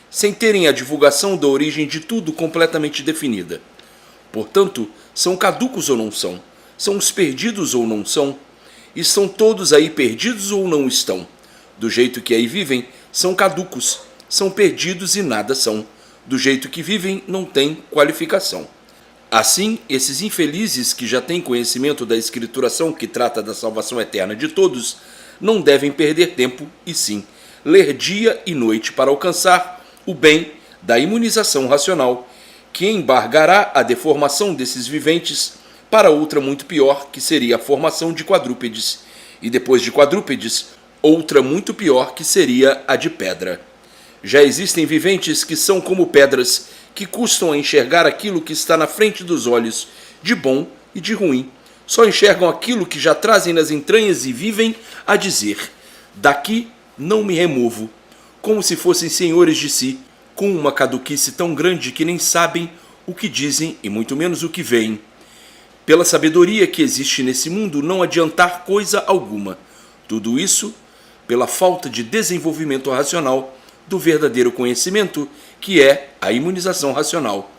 sem terem a divulgação da origem de tudo completamente definida. Portanto, são caducos ou não são? São os perdidos ou não são? Estão todos aí perdidos ou não estão? Do jeito que aí vivem, são caducos, são perdidos e nada são. Do jeito que vivem, não têm qualificação. Assim, esses infelizes que já têm conhecimento da escrituração que trata da salvação eterna de todos, não devem perder tempo e sim, ler dia e noite para alcançar o bem da imunização racional, que embargará a deformação desses viventes para outra muito pior, que seria a formação de quadrúpedes, e depois de quadrúpedes, outra muito pior, que seria a de pedra. Já existem viventes que são como pedras, que custam a enxergar aquilo que está na frente dos olhos, de bom e de ruim. Só enxergam aquilo que já trazem nas entranhas e vivem a dizer: daqui não me removo, como se fossem senhores de si, com uma caduquice tão grande que nem sabem o que dizem e muito menos o que veem. Pela sabedoria que existe nesse mundo, não adiantar coisa alguma. Tudo isso pela falta de desenvolvimento racional do verdadeiro conhecimento, que é a imunização racional.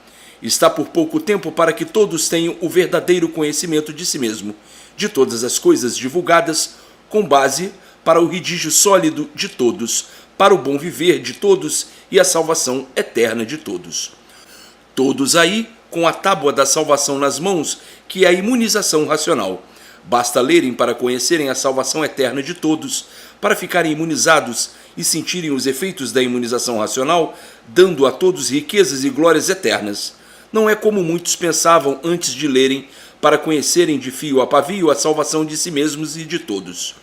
Está por pouco tempo para que todos tenham o verdadeiro conhecimento de si mesmo, de todas as coisas divulgadas, com base para o redígio sólido de todos, para o bom viver de todos e a salvação eterna de todos. Todos aí, com a tábua da salvação nas mãos, que é a imunização racional. Basta lerem para conhecerem a salvação eterna de todos, para ficarem imunizados e sentirem os efeitos da imunização racional, dando a todos riquezas e glórias eternas. Não é como muitos pensavam antes de lerem, para conhecerem de fio a pavio a salvação de si mesmos e de todos.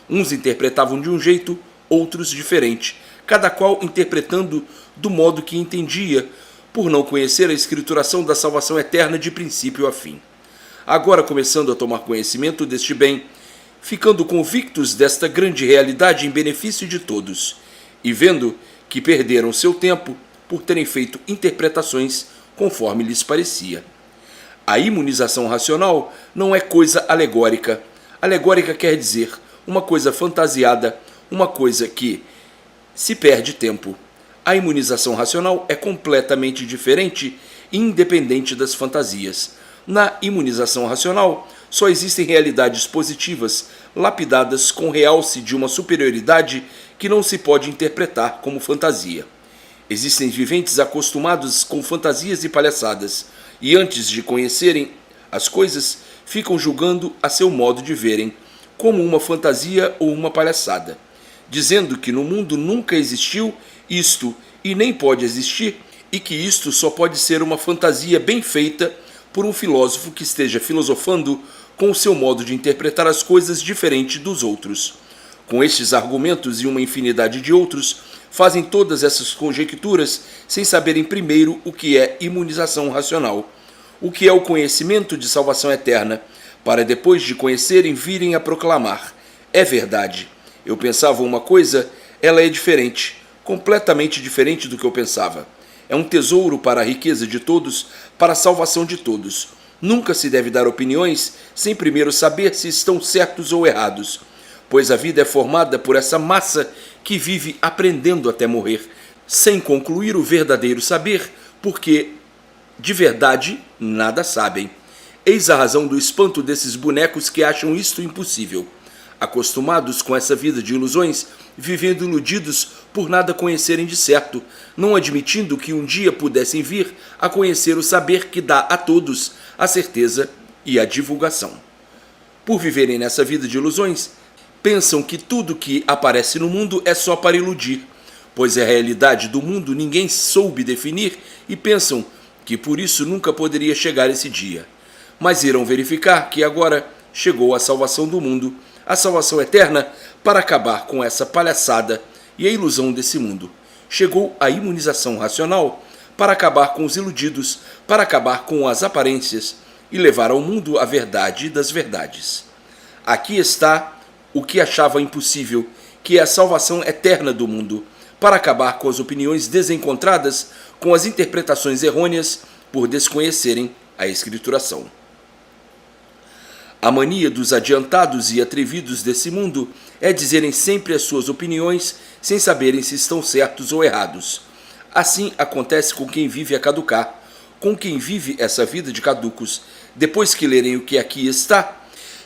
Uns interpretavam de um jeito, outros diferente, cada qual interpretando do modo que entendia, por não conhecer a escrituração da salvação eterna de princípio a fim. Agora, começando a tomar conhecimento deste bem, ficando convictos desta grande realidade em benefício de todos, e vendo que perderam seu tempo por terem feito interpretações conforme lhes parecia. A imunização racional não é coisa alegórica. Alegórica quer dizer uma coisa fantasiada, uma coisa que se perde tempo. A imunização racional é completamente diferente e independente das fantasias. Na imunização racional, só existem realidades positivas, lapidadas com realce de uma superioridade que não se pode interpretar como fantasia. Existem viventes acostumados com fantasias e palhaçadas, e antes de conhecerem as coisas, ficam julgando a seu modo de verem, como uma fantasia ou uma palhaçada, dizendo que no mundo nunca existiu isto e nem pode existir, e que isto só pode ser uma fantasia bem feita por um filósofo que esteja filosofando com o seu modo de interpretar as coisas diferente dos outros. Com estes argumentos e uma infinidade de outros, fazem todas essas conjecturas sem saberem primeiro o que é imunização racional, o que é o conhecimento de salvação eterna, para depois de conhecerem virem a proclamar: é verdade, eu pensava uma coisa, ela é diferente, completamente diferente do que eu pensava. É um tesouro para a riqueza de todos, para a salvação de todos. Nunca se deve dar opiniões sem primeiro saber se estão certos ou errados, pois a vida é formada por essa massa que vive aprendendo até morrer, sem concluir o verdadeiro saber, porque de verdade nada sabem. Eis a razão do espanto desses bonecos que acham isto impossível. Acostumados com essa vida de ilusões, vivendo iludidos por nada conhecerem de certo, não admitindo que um dia pudessem vir a conhecer o saber que dá a todos a certeza e a divulgação. Por viverem nessa vida de ilusões, pensam que tudo que aparece no mundo é só para iludir, pois a realidade do mundo ninguém soube definir e pensam que por isso nunca poderia chegar esse dia. Mas irão verificar que agora chegou a salvação do mundo, a salvação eterna, para acabar com essa palhaçada e a ilusão desse mundo. Chegou a imunização racional para acabar com os iludidos, para acabar com as aparências e levar ao mundo a verdade das verdades. Aqui está o que achava impossível, que é a salvação eterna do mundo, para acabar com as opiniões desencontradas, com as interpretações errôneas, por desconhecerem a escrituração. A mania dos adiantados e atrevidos desse mundo é dizerem sempre as suas opiniões sem saberem se estão certos ou errados. Assim acontece com quem vive a caducar, com quem vive essa vida de caducos. Depois que lerem o que aqui está,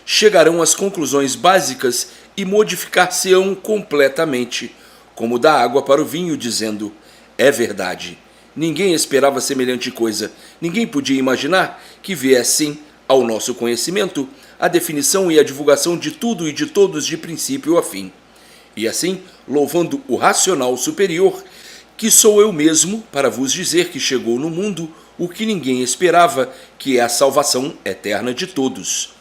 chegarão às conclusões básicas e modificar-se-ão completamente, como da água para o vinho, dizendo: é verdade. Ninguém esperava semelhante coisa. Ninguém podia imaginar que viessem ao nosso conhecimento a definição e a divulgação de tudo e de todos de princípio a fim. E assim, louvando o racional superior, que sou eu mesmo para vos dizer que chegou no mundo o que ninguém esperava, que é a salvação eterna de todos.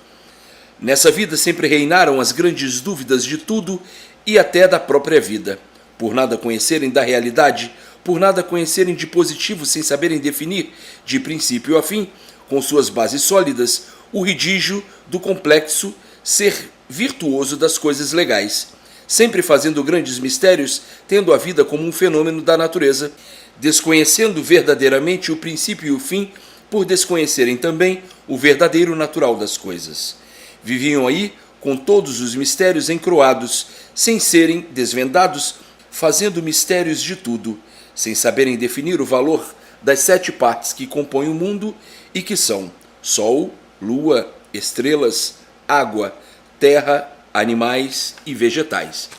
Nessa vida sempre reinaram as grandes dúvidas de tudo e até da própria vida. Por nada conhecerem da realidade, por nada conhecerem de positivo sem saberem definir, de princípio a fim, com suas bases sólidas, o redígio do complexo ser virtuoso das coisas legais, sempre fazendo grandes mistérios, tendo a vida como um fenômeno da natureza, desconhecendo verdadeiramente o princípio e o fim, por desconhecerem também o verdadeiro natural das coisas. Viviam aí com todos os mistérios encroados, sem serem desvendados, fazendo mistérios de tudo, sem saberem definir o valor das 7 partes que compõem o mundo e que são Sol, Lua, estrelas, água, terra, animais e vegetais.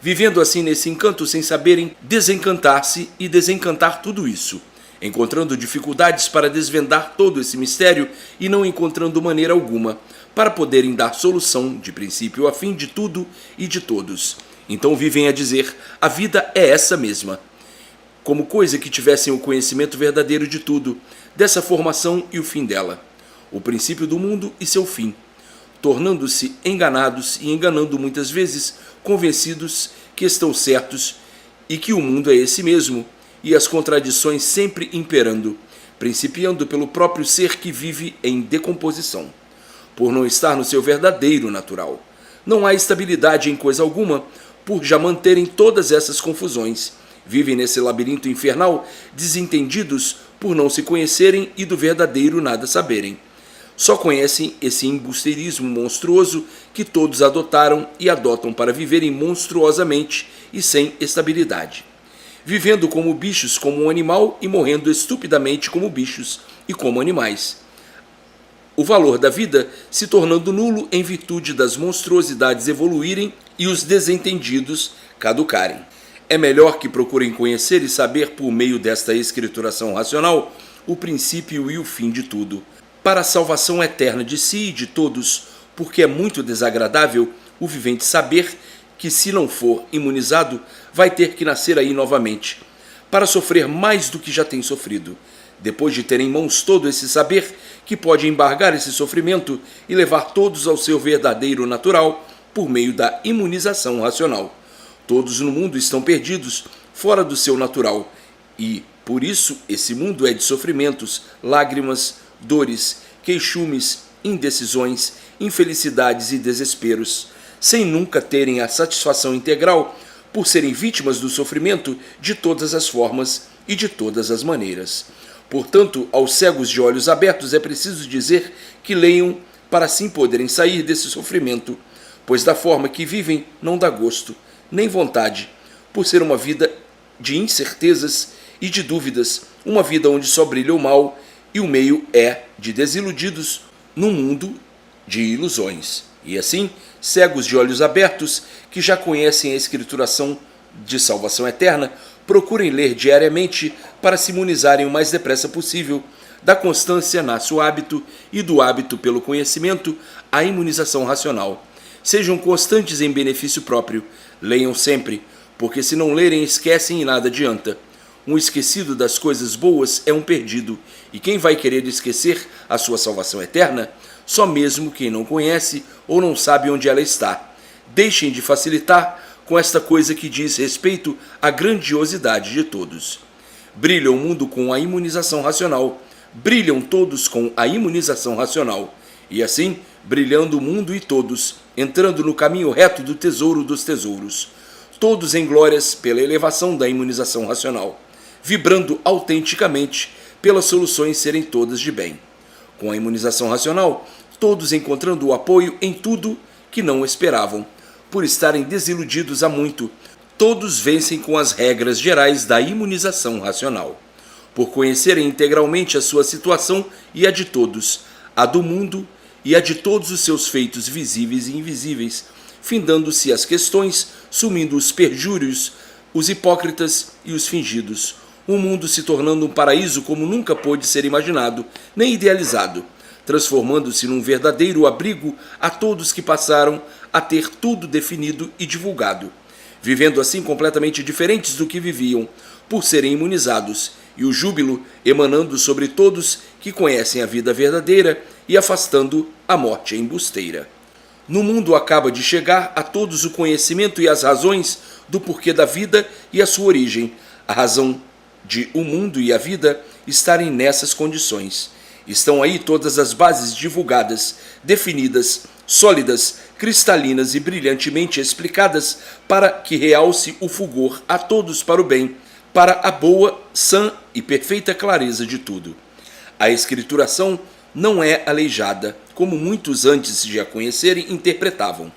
Vivendo assim nesse encanto sem saberem desencantar-se e desencantar tudo isso, encontrando dificuldades para desvendar todo esse mistério e não encontrando maneira alguma para poderem dar solução de princípio a fim de tudo e de todos. Então vivem a dizer: a vida é essa mesma, como coisa que tivessem o conhecimento verdadeiro de tudo, dessa formação e o fim dela, o princípio do mundo e seu fim, tornando-se enganados e enganando muitas vezes, convencidos que estão certos e que o mundo é esse mesmo, e as contradições sempre imperando, principiando pelo próprio ser que vive em decomposição, por não estar no seu verdadeiro natural. Não há estabilidade em coisa alguma, por já manterem todas essas confusões. Vivem nesse labirinto infernal, desentendidos por não se conhecerem e do verdadeiro nada saberem. Só conhecem esse embusteirismo monstruoso que todos adotaram e adotam para viverem monstruosamente e sem estabilidade. Vivendo como bichos, como um animal, e morrendo estupidamente como bichos e como animais. O valor da vida se tornando nulo em virtude das monstruosidades evoluírem e os desentendidos caducarem. É melhor que procurem conhecer e saber por meio desta escrituração racional o princípio e o fim de tudo, para a salvação eterna de si e de todos, porque é muito desagradável o vivente saber que, se não for imunizado, vai ter que nascer aí novamente, para sofrer mais do que já tem sofrido, depois de ter em mãos todo esse saber que pode embargar esse sofrimento e levar todos ao seu verdadeiro natural por meio da imunização racional. Todos no mundo estão perdidos, fora do seu natural, e, por isso, esse mundo é de sofrimentos, lágrimas, dores, queixumes, indecisões, infelicidades e desesperos, sem nunca terem a satisfação integral por serem vítimas do sofrimento de todas as formas e de todas as maneiras. Portanto, aos cegos de olhos abertos é preciso dizer que leiam para assim poderem sair desse sofrimento, pois da forma que vivem não dá gosto, nem vontade, por ser uma vida de incertezas e de dúvidas, uma vida onde só brilha o mal, e o meio é de desiludidos num mundo de ilusões. E assim, cegos de olhos abertos, que já conhecem a escrituração de salvação eterna, procurem ler diariamente para se imunizarem o mais depressa possível da constância nasce o hábito e do hábito pelo conhecimento a imunização racional. Sejam constantes em benefício próprio, leiam sempre, porque se não lerem, esquecem e nada adianta. Um esquecido das coisas boas é um perdido, e quem vai querer esquecer a sua salvação eterna? Só mesmo quem não conhece ou não sabe onde ela está. Deixem de facilitar com esta coisa que diz respeito à grandiosidade de todos. Brilha o mundo com a imunização racional, brilham todos com a imunização racional, e assim, brilhando o mundo e todos, entrando no caminho reto do tesouro dos tesouros, todos em glórias pela elevação da imunização racional, vibrando autenticamente pelas soluções serem todas de bem. Com a imunização racional, todos encontrando o apoio em tudo que não esperavam, por estarem desiludidos há muito, todos vencem com as regras gerais da imunização racional, por conhecerem integralmente a sua situação e a de todos, a do mundo e a de todos os seus feitos visíveis e invisíveis, findando-se as questões, sumindo os perjúrios, os hipócritas e os fingidos, o mundo se tornando um paraíso como nunca pôde ser imaginado, nem idealizado, transformando-se num verdadeiro abrigo a todos que passaram a ter tudo definido e divulgado, vivendo assim completamente diferentes do que viviam, por serem imunizados, e o júbilo emanando sobre todos que conhecem a vida verdadeira e afastando a morte embusteira. No mundo acaba de chegar a todos o conhecimento e as razões do porquê da vida e a sua origem, a razão de o mundo e a vida estarem nessas condições. Estão aí todas as bases divulgadas, definidas, sólidas, cristalinas e brilhantemente explicadas para que realce o fulgor a todos para o bem, para a boa, sã e perfeita clareza de tudo. A escrituração não é aleijada, como muitos antes de a conhecerem interpretavam.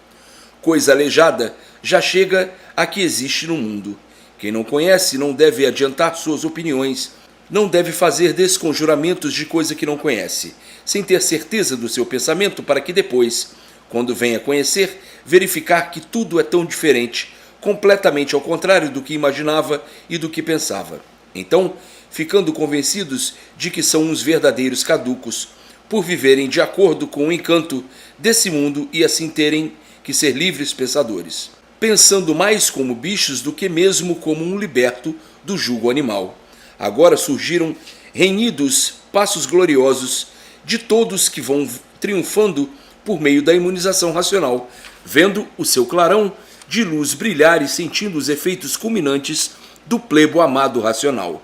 Coisa aleijada já chega a que existe no mundo. Quem não conhece não deve adiantar suas opiniões, não deve fazer desconjuramentos de coisa que não conhece, sem ter certeza do seu pensamento para que depois, quando venha conhecer, verificar que tudo é tão diferente, completamente ao contrário do que imaginava e do que pensava. Então, ficando convencidos de que são uns verdadeiros caducos, por viverem de acordo com o encanto desse mundo e assim terem que ser livres pensadores, pensando mais como bichos do que mesmo como um liberto do jugo animal. Agora surgiram renhidos passos gloriosos de todos que vão triunfando por meio da imunização racional, vendo o seu clarão de luz brilhar e sentindo os efeitos culminantes do plebo amado racional.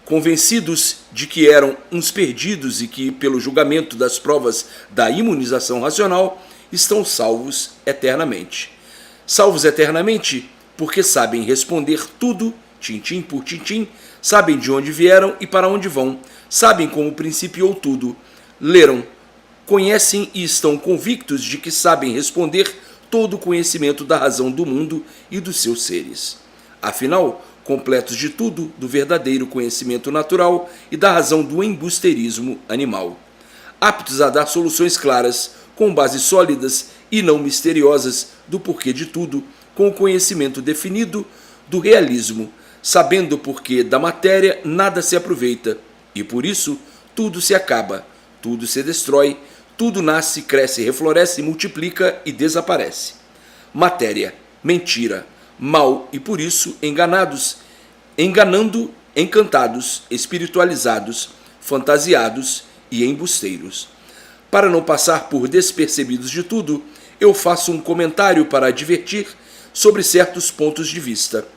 Convencidos de que eram uns perdidos e que, pelo julgamento das provas da imunização racional, estão salvos eternamente. Salvos eternamente porque sabem responder tudo, tintim por tintim, sabem de onde vieram e para onde vão, sabem como principiou tudo, leram, conhecem e estão convictos de que sabem responder todo o conhecimento da razão do mundo e dos seus seres. Afinal, completos de tudo, do verdadeiro conhecimento natural e da razão do embusteirismo animal. Aptos a dar soluções claras, com bases sólidas e não misteriosas do porquê de tudo, com o conhecimento definido do realismo, sabendo porque da matéria nada se aproveita, e por isso tudo se acaba, tudo se destrói, tudo nasce, cresce, refloresce, multiplica e desaparece. Matéria, mentira, mal e por isso enganados, enganando, encantados, espiritualizados, fantasiados e embusteiros. Para não passar por despercebidos de tudo, eu faço um comentário para advertir sobre certos pontos de vista,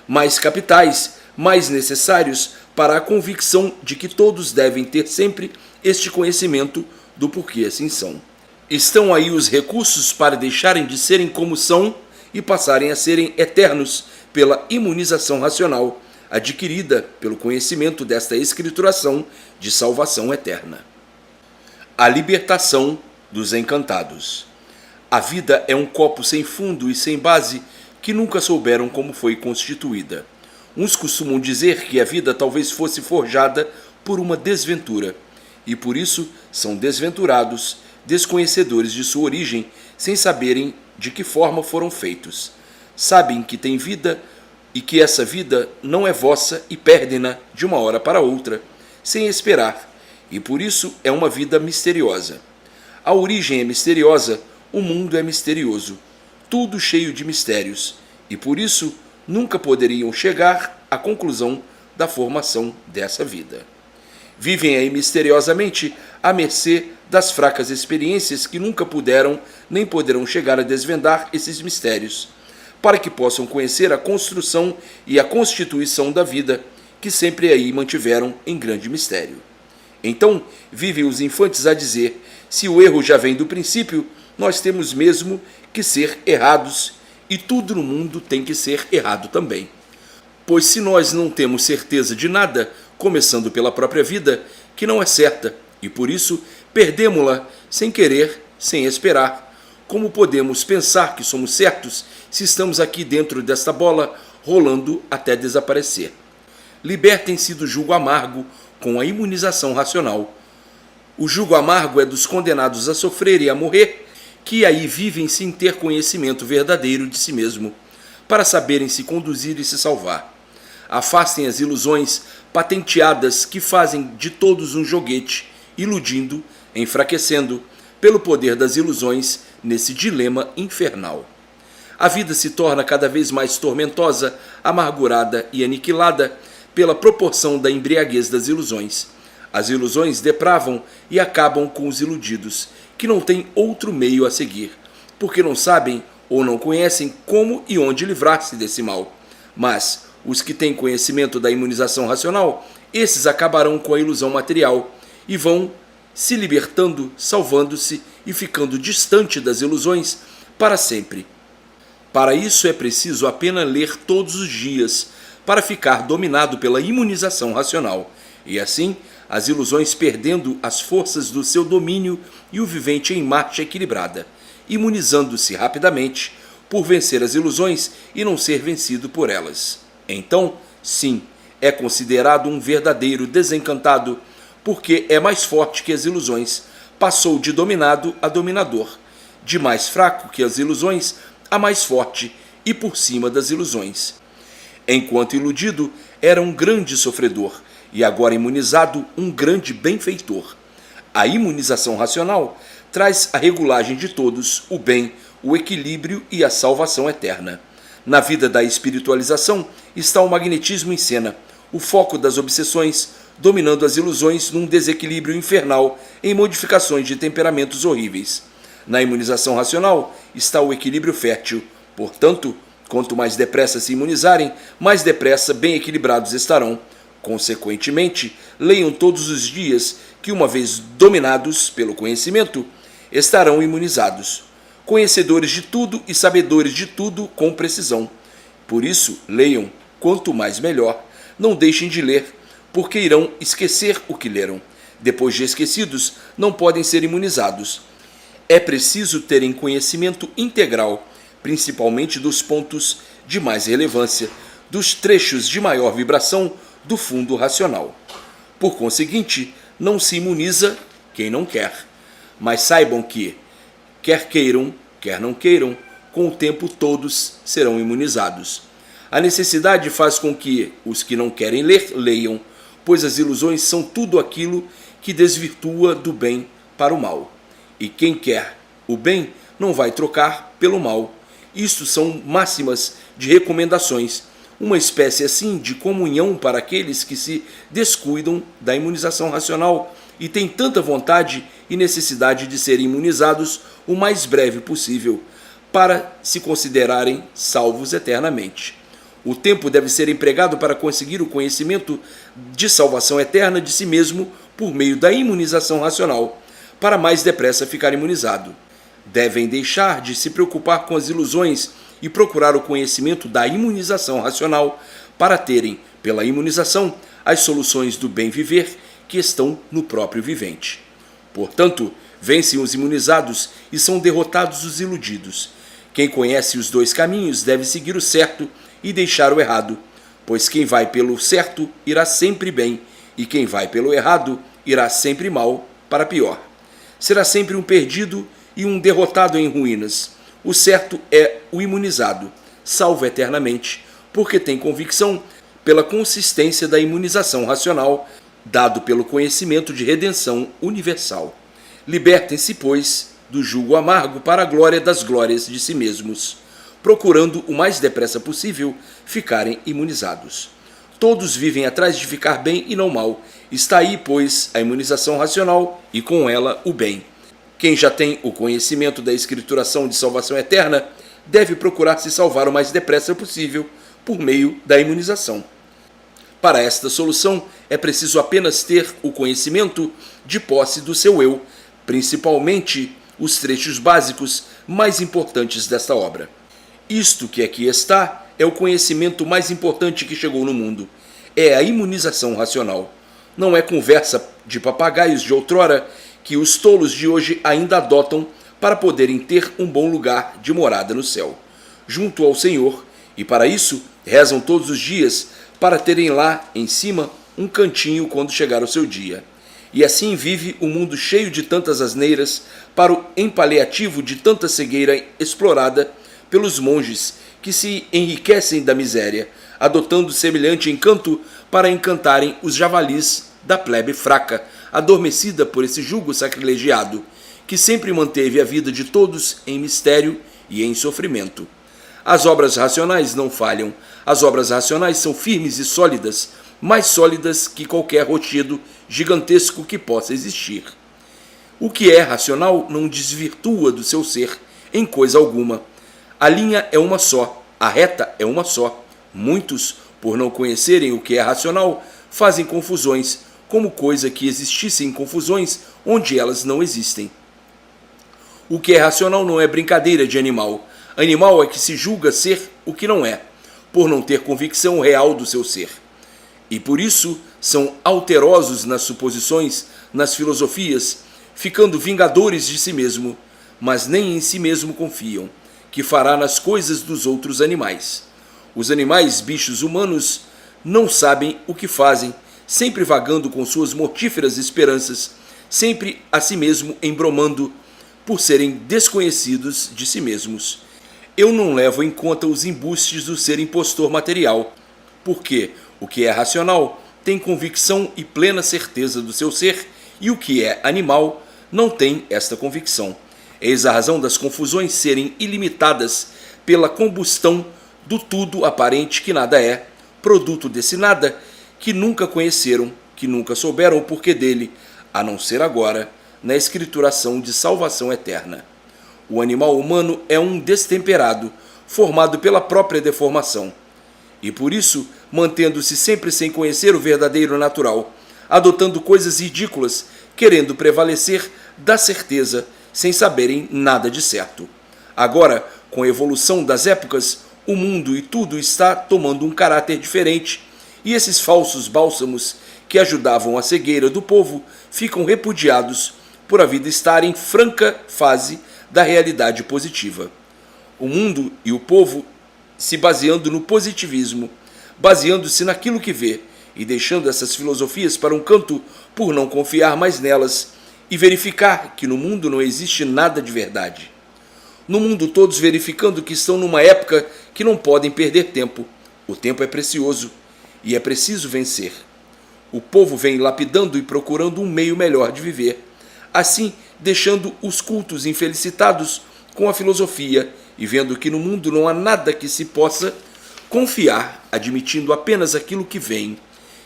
mais capitais, mais necessários para a convicção de que todos devem ter sempre este conhecimento do porquê assim são. Estão aí os recursos para deixarem de serem como são e passarem a serem eternos pela imunização racional, adquirida pelo conhecimento desta escrituração de salvação eterna. A libertação dos encantados. A vida é um copo sem fundo e sem base que nunca souberam como foi constituída. Uns costumam dizer que a vida talvez fosse forjada por uma desventura, e por isso são desventurados, desconhecedores de sua origem, sem saberem de que forma foram feitos. Sabem que têm vida e que essa vida não é vossa e perdem-na de uma hora para outra, sem esperar, e por isso é uma vida misteriosa. A origem é misteriosa, o mundo é misterioso, tudo cheio de mistérios, e por isso nunca poderiam chegar à conclusão da formação dessa vida. Vivem aí misteriosamente à mercê das fracas experiências que nunca puderam nem poderão chegar a desvendar esses mistérios, para que possam conhecer a construção e a constituição da vida que sempre aí mantiveram em grande mistério. Então, vivem os infantes a dizer: se o erro já vem do princípio, nós temos mesmo que ser errados, e tudo no mundo tem que ser errado também. Pois se nós não temos certeza de nada, começando pela própria vida, que não é certa, e por isso perdemo-la sem querer, sem esperar, como podemos pensar que somos certos se estamos aqui dentro desta bola, rolando até desaparecer? Libertem-se do jugo amargo com a imunização racional. O jugo amargo é dos condenados a sofrer e a morrer, que aí vivem sem ter conhecimento verdadeiro de si mesmo, para saberem se conduzir e se salvar. Afastem as ilusões patenteadas que fazem de todos um joguete, iludindo, enfraquecendo, pelo poder das ilusões, nesse dilema infernal. A vida se torna cada vez mais tormentosa, amargurada e aniquilada pela proporção da embriaguez das ilusões. As ilusões depravam e acabam com os iludidos, que não têm outro meio a seguir, porque não sabem ou não conhecem como e onde livrar-se desse mal. Mas os que têm conhecimento da imunização racional, esses acabarão com a ilusão material e vão se libertando, salvando-se e ficando distante das ilusões para sempre. Para isso é preciso apenas ler todos os dias, para ficar dominado pela imunização racional, e assim as ilusões perdendo as forças do seu domínio e o vivente em marcha equilibrada, imunizando-se rapidamente por vencer as ilusões e não ser vencido por elas. Então, sim, é considerado um verdadeiro desencantado, porque é mais forte que as ilusões, passou de dominado a dominador, de mais fraco que as ilusões a mais forte e por cima das ilusões. Enquanto iludido, era um grande sofredor, e agora imunizado, um grande benfeitor. A imunização racional traz a regulagem de todos, o bem, o equilíbrio e a salvação eterna. Na vida da espiritualização está o magnetismo em cena, o foco das obsessões, dominando as ilusões num desequilíbrio infernal em modificações de temperamentos horríveis. Na imunização racional está o equilíbrio fértil, portanto, quanto mais depressa se imunizarem, mais depressa bem equilibrados estarão. Consequentemente, leiam todos os dias que, uma vez dominados pelo conhecimento, estarão imunizados, conhecedores de tudo e sabedores de tudo com precisão. Por isso, leiam, quanto mais melhor. Não deixem de ler, porque irão esquecer o que leram. Depois de esquecidos, não podem ser imunizados. É preciso terem conhecimento integral, principalmente dos pontos de mais relevância, dos trechos de maior vibração do fundo racional. Por conseguinte, não se imuniza quem não quer. Mas saibam que, quer queiram, quer não queiram, com o tempo todos serão imunizados. A necessidade faz com que os que não querem ler, leiam, pois as ilusões são tudo aquilo que desvirtua do bem para o mal. E quem quer o bem não vai trocar pelo mal. Isto são máximas de recomendações, uma espécie assim de comunhão para aqueles que se descuidam da imunização racional e têm tanta vontade e necessidade de serem imunizados o mais breve possível, para se considerarem salvos eternamente. O tempo deve ser empregado para conseguir o conhecimento de salvação eterna de si mesmo por meio da imunização racional, para mais depressa ficar imunizado. Devem deixar de se preocupar com as ilusões e procurar o conhecimento da imunização racional para terem, pela imunização, as soluções do bem viver que estão no próprio vivente. Portanto, vencem os imunizados e são derrotados os iludidos. Quem conhece os dois caminhos deve seguir o certo e deixar o errado, pois quem vai pelo certo irá sempre bem, e quem vai pelo errado irá sempre mal para pior. Será sempre um perdido e um derrotado em ruínas. O certo é o imunizado, salvo eternamente, porque tem convicção pela consistência da imunização racional, dado pelo conhecimento de redenção universal. Libertem-se, pois, do jugo amargo para a glória das glórias de si mesmos. procurando o mais depressa possível ficarem imunizados. Todos vivem atrás de ficar bem e não mal. Está aí, pois, a imunização racional e com ela o bem. Quem já tem o conhecimento da escrituração de salvação eterna deve procurar se salvar o mais depressa possível por meio da imunização. Para esta solução, é preciso apenas ter o conhecimento de posse do seu eu, principalmente os trechos básicos mais importantes desta obra. Isto que aqui está é o conhecimento mais importante que chegou no mundo. É a imunização racional. Não é conversa de papagaios de outrora que os tolos de hoje ainda adotam para poderem ter um bom lugar de morada no céu, junto ao Senhor, e para isso rezam todos os dias para terem lá em cima um cantinho quando chegar o seu dia. E assim vive o mundo cheio de tantas asneiras para o empaliativo de tanta cegueira explorada pelos monges que se enriquecem da miséria, adotando semelhante encanto para encantarem os javalis da plebe fraca, adormecida por esse jugo sacrilegiado, que sempre manteve a vida de todos em mistério e em sofrimento. As obras racionais não falham. As obras racionais são firmes e sólidas, mais sólidas que qualquer rochedo gigantesco que possa existir. O que é racional não desvirtua do seu ser em coisa alguma. A linha é uma só, a reta é uma só. Muitos, por não conhecerem o que é racional, fazem confusões, como coisa que existissem confusões onde elas não existem. O que é racional não é brincadeira de animal. Animal é que se julga ser o que não é, por não ter convicção real do seu ser. E por isso são alterosos nas suposições, nas filosofias, ficando vingadores de si mesmo, mas nem em si mesmo confiam, que fará nas coisas dos outros animais. Os animais, bichos humanos, não sabem o que fazem, sempre vagando com suas mortíferas esperanças, sempre a si mesmo embromando, por serem desconhecidos de si mesmos. Eu não levo em conta os embustes do ser impostor material, porque o que é racional tem convicção e plena certeza do seu ser, e o que é animal não tem esta convicção. Eis a razão das confusões serem ilimitadas pela combustão do tudo aparente que nada é, produto desse nada que nunca conheceram, que nunca souberam o porquê dele, a não ser agora, na escrituração de salvação eterna. O animal humano é um destemperado, formado pela própria deformação. E por isso, mantendo-se sempre sem conhecer o verdadeiro natural, adotando coisas ridículas, querendo prevalecer da certeza, sem saberem nada de certo. Agora, com a evolução das épocas, o mundo e tudo está tomando um caráter diferente, e esses falsos bálsamos que ajudavam a cegueira do povo ficam repudiados por a vida estar em franca fase da realidade positiva. O mundo e o povo se baseando no positivismo, baseando-se naquilo que vê e deixando essas filosofias para um canto por não confiar mais nelas e verificar que no mundo não existe nada de verdade. No mundo todos verificando que estão numa época que não podem perder tempo. O tempo é precioso e é preciso vencer. O povo vem lapidando e procurando um meio melhor de viver, assim deixando os cultos infelicitados com a filosofia e vendo que no mundo não há nada que se possa confiar, admitindo apenas aquilo que vem.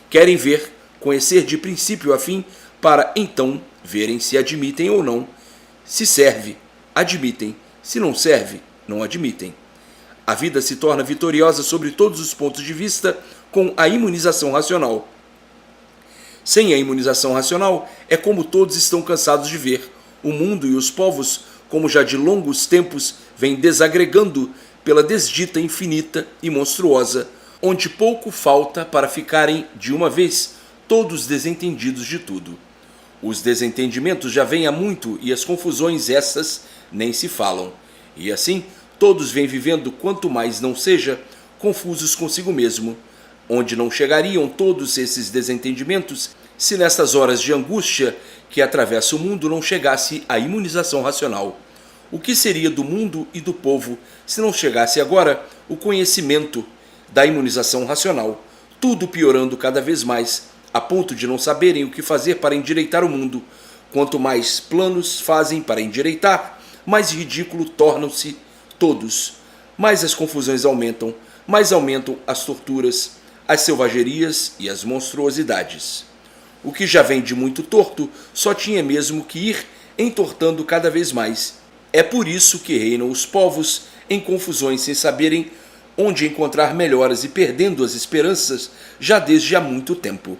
Querem ver, conhecer de princípio a fim, para então verem se admitem ou não. Se serve, admitem. Se não serve, não admitem. A vida se torna vitoriosa sobre todos os pontos de vista com a imunização racional. Sem a imunização racional, é como todos estão cansados de ver. O mundo e os povos, como já de longos tempos, vêm desagregando pela desdita infinita e monstruosa, onde pouco falta para ficarem, de uma vez, todos desentendidos de tudo. Os desentendimentos já vêm há muito e as confusões essas nem se falam. E assim, todos vêm vivendo, quanto mais não seja, confusos consigo mesmo, onde não chegariam todos esses desentendimentos se nestas horas de angústia que atravessa o mundo não chegasse a imunização racional. O que seria do mundo e do povo se não chegasse agora o conhecimento da imunização racional, tudo piorando cada vez mais, a ponto de não saberem o que fazer para endireitar o mundo. Quanto mais planos fazem para endireitar, mais ridículo tornam-se todos. mais as confusões aumentam, mais aumentam as torturas, as selvagerias e as monstruosidades. O que já vem de muito torto só tinha mesmo que ir entortando cada vez mais. É por isso que reinam os povos em confusões sem saberem onde encontrar melhoras e perdendo as esperanças já desde há muito tempo.